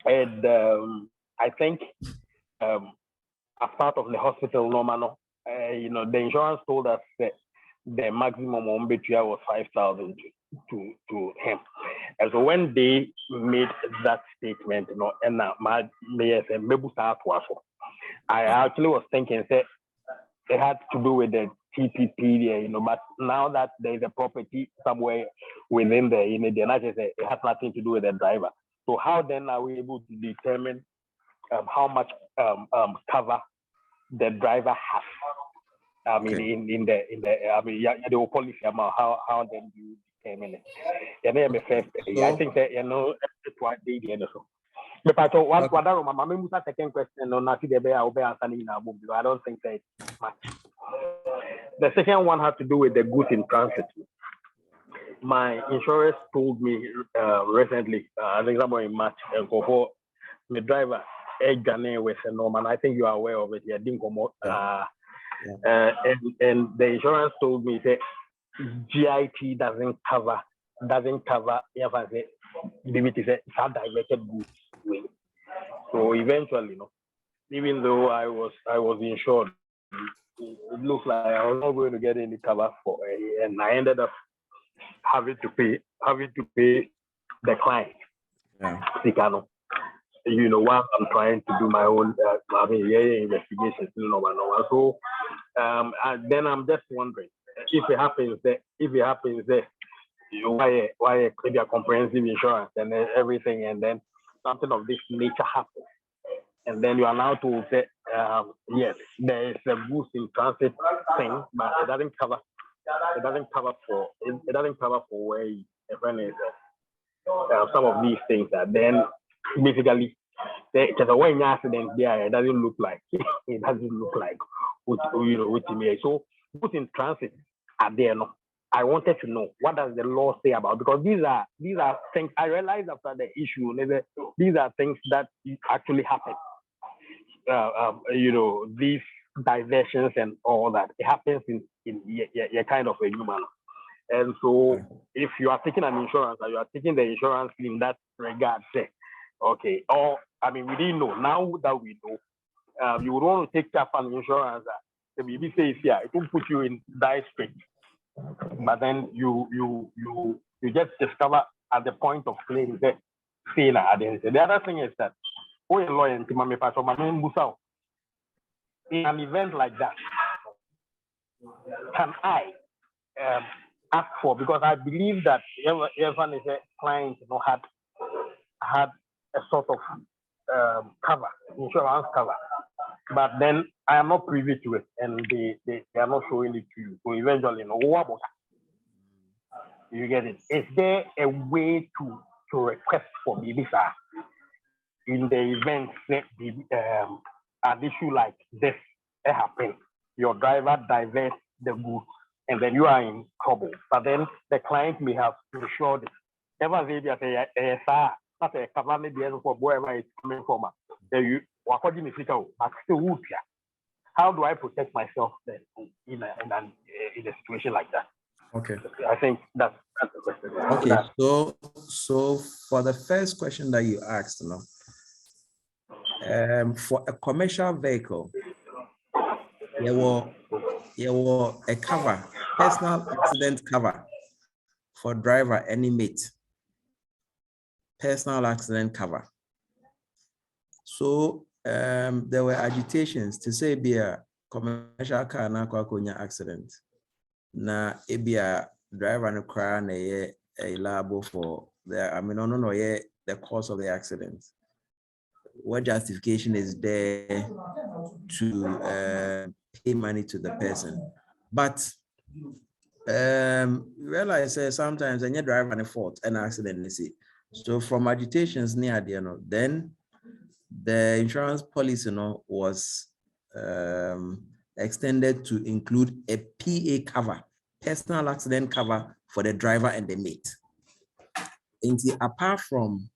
and I think as part of the hospital, the insurance told us that the maximum on betray was 5,000 to him. And so when they made that statement, and now my I actually was thinking that it had to do with the TPP, but now that there's a property somewhere within the it has nothing to do with the driver. So how then are we able to determine how much cover the driver has? I mean, in the policy amount, how then do you determine it? I think that it's what they did. But I thought my second question on I don't think that it's much. The second one has to do with the goods in transit. My insurance told me recently, I think somewhere in March, for the driver, with a normal. I think you are aware of it. Yeah, didn't come out. And the insurance told me that GIT doesn't cover directed goods. So eventually, even though I was insured, it looked like I was not going to get any cover for it, and I ended up having to pay the client. While I'm trying to do my own investigations, So then I'm just wondering if it happens that why maybe a comprehensive insurance and then everything, and then something of this nature happens, and then you are now told that yes, there is a goods in transit thing, but it doesn't cover for where a friend is some of these things that then basically there's a way accident there. It doesn't look like what to me. So goods in transit are there. No, I wanted to know what does the law say about, because these are things I realized after the issue. These are things that actually happen. These diversions and all that, it happens in kind of a human. And so if you are taking an insurance, or you are taking the insurance in that regard, say, okay, or I mean, we didn't know. Now that we know, you would want to take up an insurance the baby says yeah, it will put you in dire straits. But then you just discover at the point of claim that failure at the end. The other thing is that in an event like that, can I ask for, because I believe that everyone is a client, had a sort of cover, insurance cover, but then I am not privy to it, and they are not showing it to you. So eventually, what about that? You get it? Is there a way to request for the visa in the event that an issue like this happens? Your driver diverts the goods, and then you are in trouble. But then the client may have insured it. Ever say that not a cover maybe for wherever it's coming from. But still, how do I protect myself then in a situation like that? Okay. I think that's the question. Okay. So for the first question that you asked, for a commercial vehicle, there were a cover, personal accident cover for driver and mate. Personal accident cover. So there were agitations to say be a commercial car na kwakonya accident. Na ebia driver no car na a liable for the cause of the accident. What justification is there to pay money to the person? But realize sometimes when you drive on a fault, an accident, you see. So from agitations near the then the insurance policy was extended to include a PA cover, personal accident cover for the driver and the mate. And apart from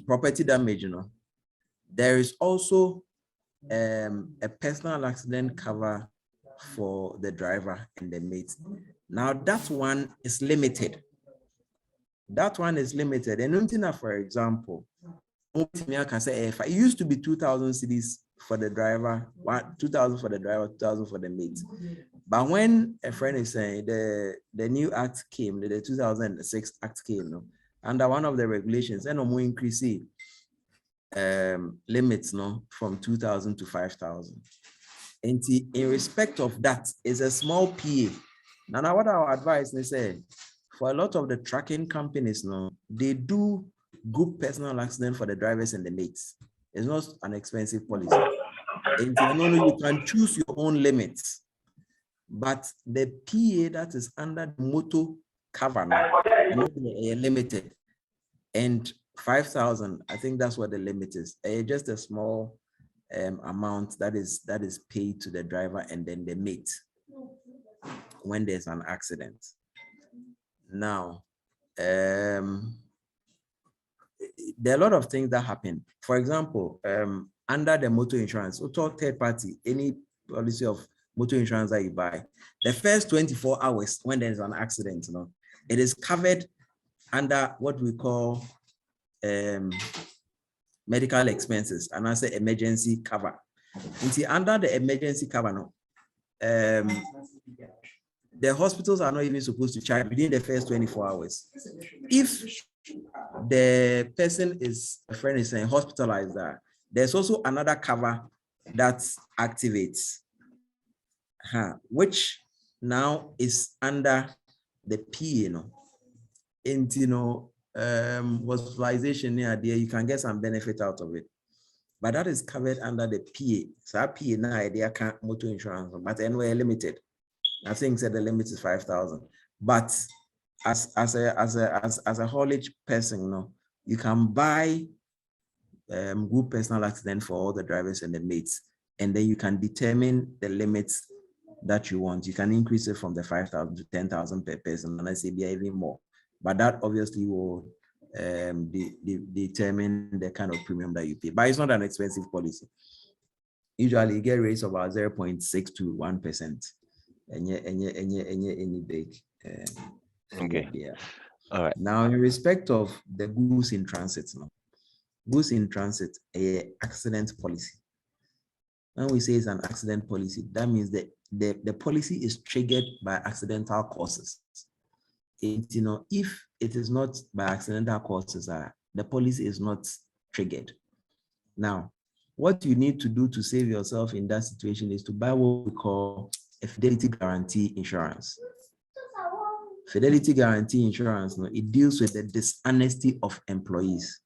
property damage, there is also a personal accident cover for the driver and the mate. Now that one is limited. That one is limited. And for example, it used to be 2,000 cedis for the driver, 2,000 for the driver, 2,000 for the mate. But when a friend is saying the new act came, the 2006 act came, under one of the regulations, and more increase limits from 2,000 to 5,000. And in respect of that, is a small PA. Now, what our advice they say, for a lot of the trucking companies, they do group personal accident for the drivers and the mates. It's not an expensive policy. And you can choose your own limits. But the PA that is under the motor cover now, limited. And 5,000, I think that's what the limit is. Just a small amount that is paid to the driver and then the mate when there's an accident. Now, there are a lot of things that happen. For example, under the motor insurance, or third party, any policy of motor insurance that you buy, the first 24 hours when there's an accident, it is covered under what we call medical expenses, and I say emergency cover. Until under the emergency cover, the hospitals are not even supposed to charge within the first 24 hours. If the person is, a friend is saying, hospitalized, there's also another cover that activates, which now is under the PA. And hospitalization near there, you can get some benefit out of it. But that is covered under the PA. So our PA now idea can't motor insurance, but anyway limited. I think that the limit is 5,000. But as a haulage person, you can buy group personal accident for all the drivers and the mates, and then you can determine the limits that you want. You can increase it from the 5,000 to 10,000 per person, and I say even more. But that obviously will determine the kind of premium that you pay. But it's not an expensive policy. Usually you get rates of about 0.6 to 1%. Any big. Okay. Yeah. All right. Now, in respect of the goods in transit, goods in transit, accident policy. When we say it's an accident policy, that means that the policy is triggered by accidental causes. If it is not by accidental causes, the policy is not triggered. Now, what you need to do to save yourself in that situation is to buy what we call a fidelity guarantee insurance. Fidelity guarantee insurance, it deals with the dishonesty of employees.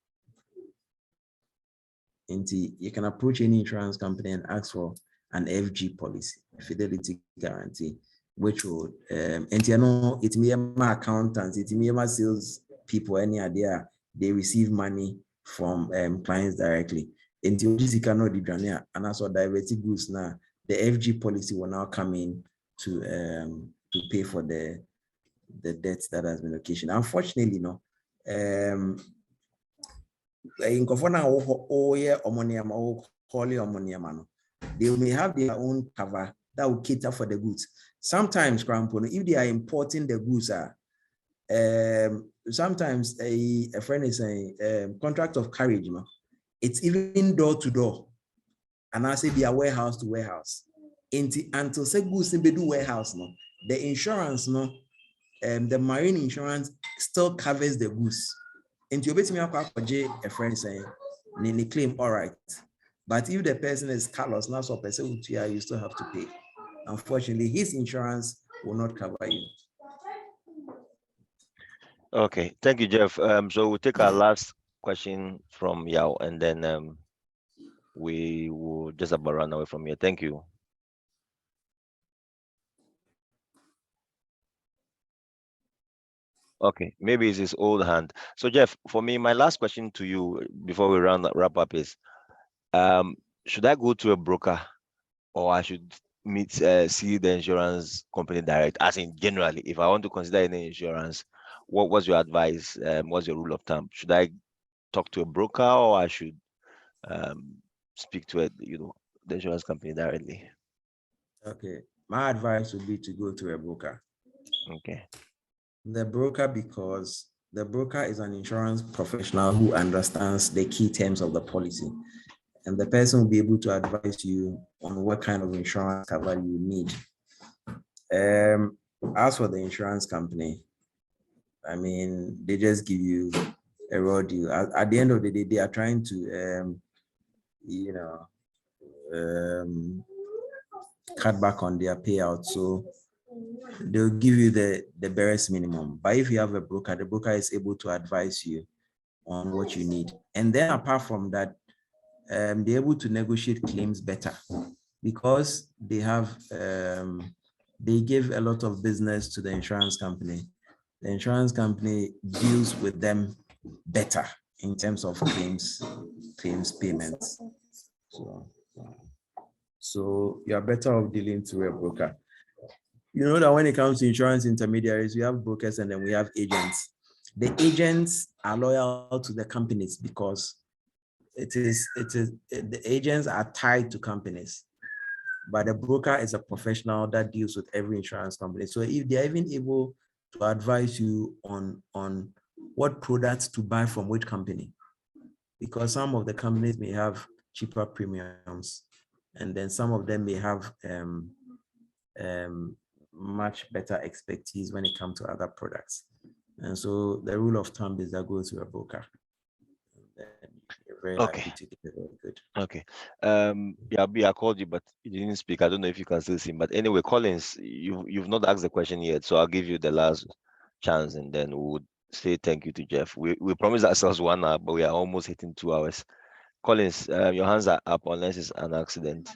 And you can approach any insurance company and ask for an FG policy, fidelity guarantee, which would, and it may be accountants, it may be sales people, any idea, they receive money from clients directly. And you cannot do that, and also diverted goods now, the FG policy will now come in to pay for the debt that has been occasioned. Unfortunately, they may have their own cover that will cater for the goods. Sometimes, if they are importing the goods, sometimes a friend is saying contract of carriage, it's even door to door, and I say be a warehouse to warehouse. Until say goods in do warehouse, the insurance, the marine insurance still covers the goods. And you bet me up a friend saying, "Nini claim all right," but if the person is callous, not so person you still have to pay. Unfortunately, his insurance will not cover you. Okay, thank you, Jeff. So we'll take our last question from Yao, and then we will just about run away from here. Thank you. Okay, maybe it's his old hand. So Jeff, for me, my last question to you before we wrap up is, should I go to a broker, or I should see the insurance company direct? As in generally, if I want to consider any insurance, what's your advice? What's your rule of thumb? Should I talk to a broker, or I should speak to the insurance company directly? Okay, my advice would be to go to a broker. Okay. The broker, because the broker is an insurance professional who understands the key terms of the policy, and the person will be able to advise you on what kind of insurance cover you need. As for the insurance company, I mean, they just give you a raw deal. At the end of the day, they are trying to, cut back on their payout. So they'll give you the barest minimum. But if you have a broker, the broker is able to advise you on what you need. And then apart from that, they're able to negotiate claims better, because they have they give a lot of business to the insurance company. The insurance company deals with them better in terms of claims payments. So you are better off dealing through a broker. You know that when it comes to insurance intermediaries, we have brokers and then we have agents. The agents are loyal to the companies because the agents are tied to companies, but the broker is a professional that deals with every insurance company. So if they're even able to advise you on what products to buy from which company, because some of the companies may have cheaper premiums, and then some of them may have much better expertise when it comes to other products. And so the rule of thumb is that go to a broker. Very okay. Very good. Okay. Yeah, I called you, but you didn't speak. I don't know if you can still see. But anyway, Collins, you've not asked the question yet, so I'll give you the last chance, and then we would say thank you to Jeff. We promised ourselves 1 hour, but we are almost hitting 2 hours. Collins, your hands are up unless it's an accident.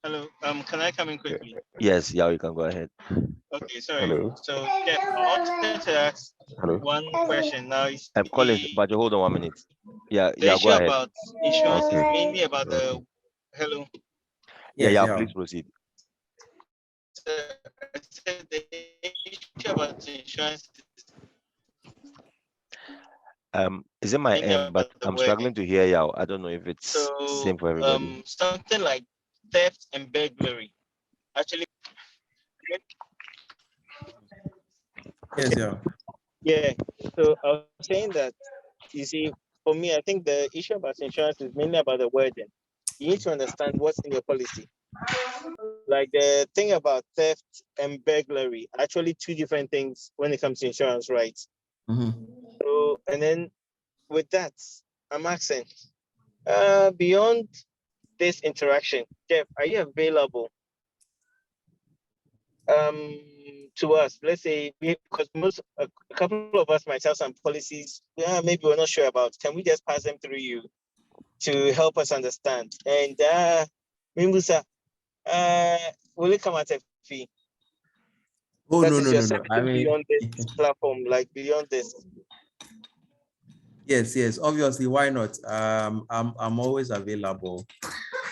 Hello. Can I come in quickly? Yes. Yeah, you can go ahead. Okay. Sorry. Hello. So Jeff, I wanted to ask one question. Now, Collins, but you hold on 1 minute. Yeah. The Yeah. issue Go ahead. about insurance Okay. is mainly about the. Hello. Yeah. Please proceed. So I said the issue about insurance. Is it my end? But I'm struggling to hear you. I don't know if it's same for everybody. Something like theft and burglary. Actually. Yes, yeah. Yeah. So I was saying that, you see, for me, I think the issue about insurance is mainly about the wording. you need to understand what's in your policy. Like the thing about theft and burglary, actually two different things when it comes to insurance, right? So, and then with that, I'm asking, beyond this interaction, Jeff, are you available to us? Let's say, because a couple of us might have some policies, maybe we're not sure about. Can we just pass them through you to help us understand? And Mimbusa, will it come at a fee? Oh, That no, is no, your no, no. service I mean, beyond this platform, like beyond this. yes, yes, obviously, why not? I'm always available.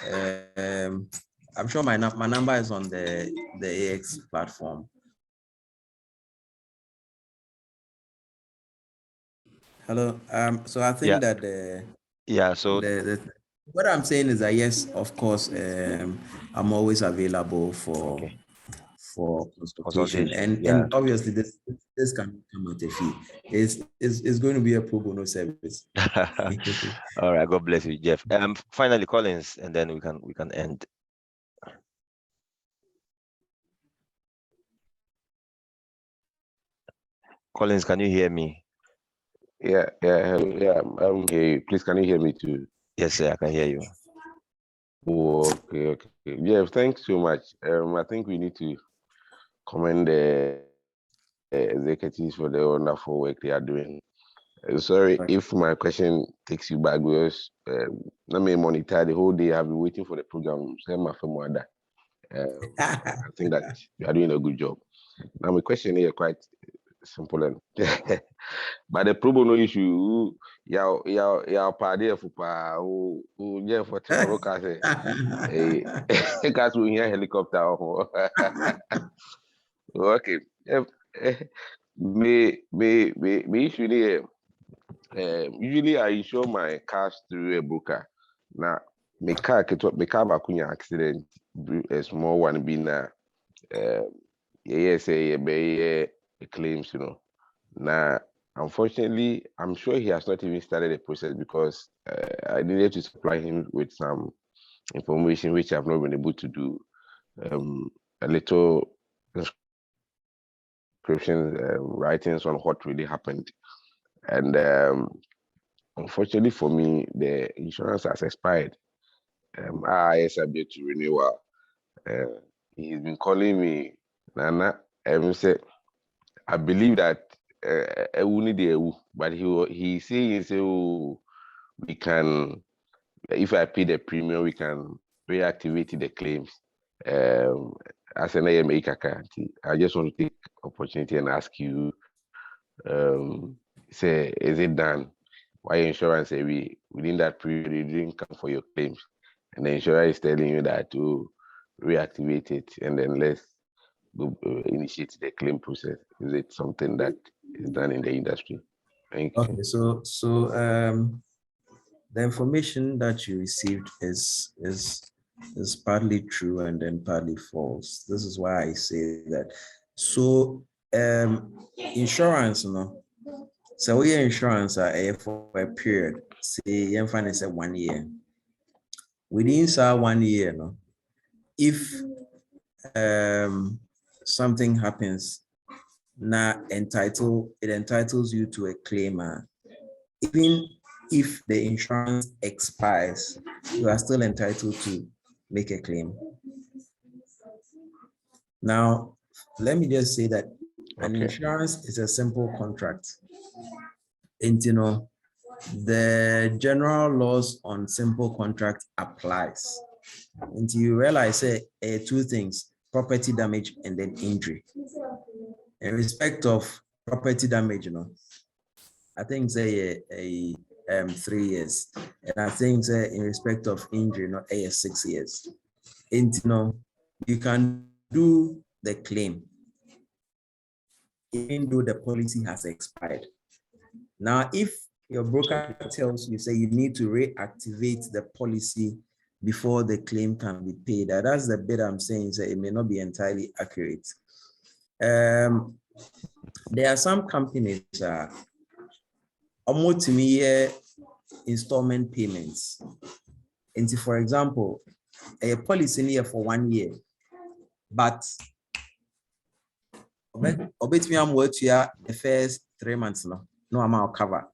I'm sure my number is on the AX platform. Hello. So I think that so what I'm saying is that yes, of course, I'm always available for consultation, and obviously this can come at a fee. It's going to be a pro bono service. All right, God bless you, Jeff. Finally, Collins, and then we can end. Collins, can you hear me? Yeah. I'm here. Please, can you hear me too? Yes, sir, I can hear you. Oh, okay. Jeff, thanks so much. I think we need to commend the executives for the wonderful work they are doing. Sorry if my question takes you back, because let me monitor the whole day. I've been waiting for the program. I think that you are doing a good job. Now my question here quite simple, and but the pro bono issue, yeah, party for yeah, for travel cars, cars we hear helicopter. Okay, me issue here. Usually I insure my cars through a broker. Now, my car bakunya accident, a small one being say claims, Now, unfortunately, I'm sure he has not even started the process, because I needed to supply him with some information which I've not been able to do. A little descriptions, writings on what really happened. And unfortunately for me, the insurance has expired. I is subject to renewal. He's been calling me, Nana, said, I believe that but he's saying, oh, we can, if I pay the premium, we can reactivate the claims. As an AMA Kakanti, I just want to take opportunity and ask you, say, is it done? Why insurance say within that period you didn't come for your claims, and the insurer is telling you that to reactivate it, and then let's go initiate the claim process. Is it something that is done in the industry? Thank you. Okay, so the information that you received is partly true and then partly false. This is why I say that. So insurance, so we insurance for a period, say you find it's 1 year. Within 1 year, if something happens, it entitles you to a claim. Even if the insurance expires, you are still entitled to make a claim. Now, let me just say that an insurance is a simple contract. And the general laws on simple contract applies. Until you realize two things: property damage and then injury. In respect of property damage, I think say 3 years, and I think in respect of injury, 6 years. And you can do the claim even though the policy has expired. Now, if your broker tells you, say you need to reactivate the policy before the claim can be paid, that's the bit I'm saying, it may not be entirely accurate. There are some companies almost installment payments. And for example, a policy in here for 1 year, but obet me am what you the first 3 months no amount cover.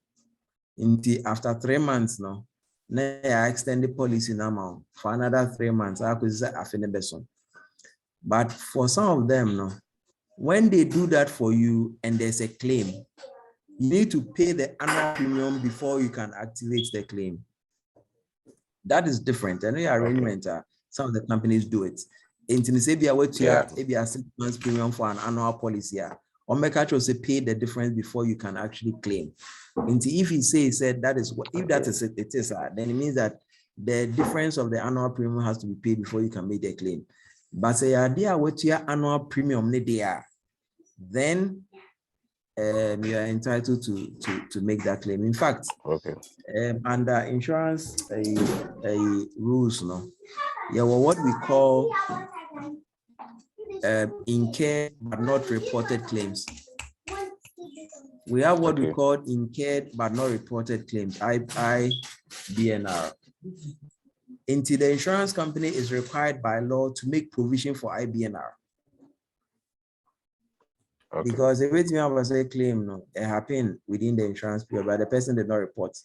After 3 months no, I extend the policy now for another 3 months. I could say but for some of them no, when they do that for you and there's a claim, you need to pay the annual premium before you can activate the claim. That is different. I know your arrangement, some of the companies do it. In Tunisia, maybe a 6 months premium for an annual policy. Or make actually say pay the difference before you can actually claim. And if he said that is what, if that is it, then it means that the difference of the annual premium has to be paid before you can make the claim. But say idea what your annual premium then you are entitled to make that claim. In fact, under insurance rules, what we call incurred but not reported claims. We have what we call incurred but not reported claims, IBNR. Until the insurance company is required by law to make provision for IBNR. Because every time I say claim, it happened within the insurance period, but the person did not report.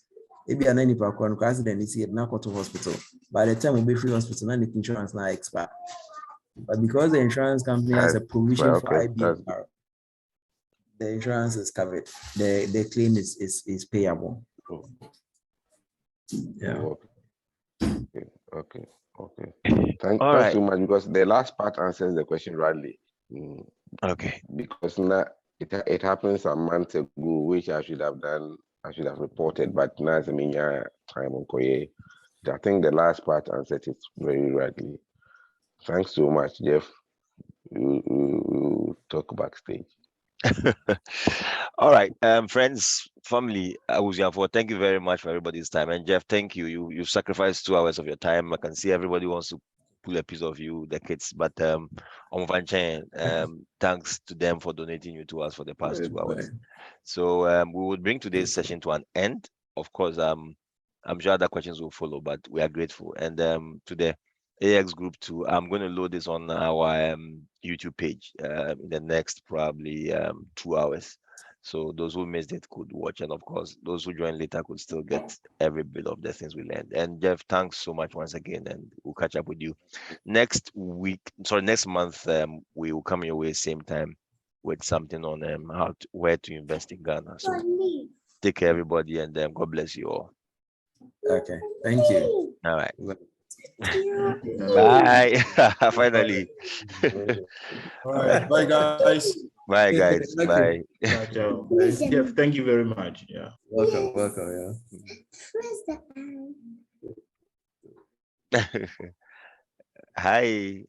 Maybe an any accident is here, now go to hospital. By the time we be free hospital, then the insurance now expire. But because the insurance company has a provision for IBNR, the insurance is covered. The claim is payable. Yeah. Okay. Thanks so much, because the last part answers the question rightly. Okay. Because now it happens a month ago, which I should have done, I should have reported, but now it's a time on Koye. I think the last part answered it very rightly. Thanks so much, Jeff. We'll talk backstage. All right, friends, family, thank you very much for everybody's time. And Jeff, thank you. You've sacrificed 2 hours of your time. I can see everybody wants to pull a piece of you, the kids, but thanks to them for donating you to us for the past 2 hours. So we would bring today's session to an end. Of course, I'm sure other questions will follow, but we are grateful. And to the AX group too, I'm going to load this on our YouTube page in the next probably 2 hours. So those who missed it could watch, and of course, those who join later could still get every bit of the things we learned. And Jeff, thanks so much once again, and we'll catch up with you next month. We will come your way same time with something on where to invest in Ghana. So take care, everybody, and God bless you all. Okay, thank you. All right. Bye. Finally. All right. Bye, guys. Bye, guys. Bye. Jeff, thank you very much. Yeah. Welcome. Yeah. Hi.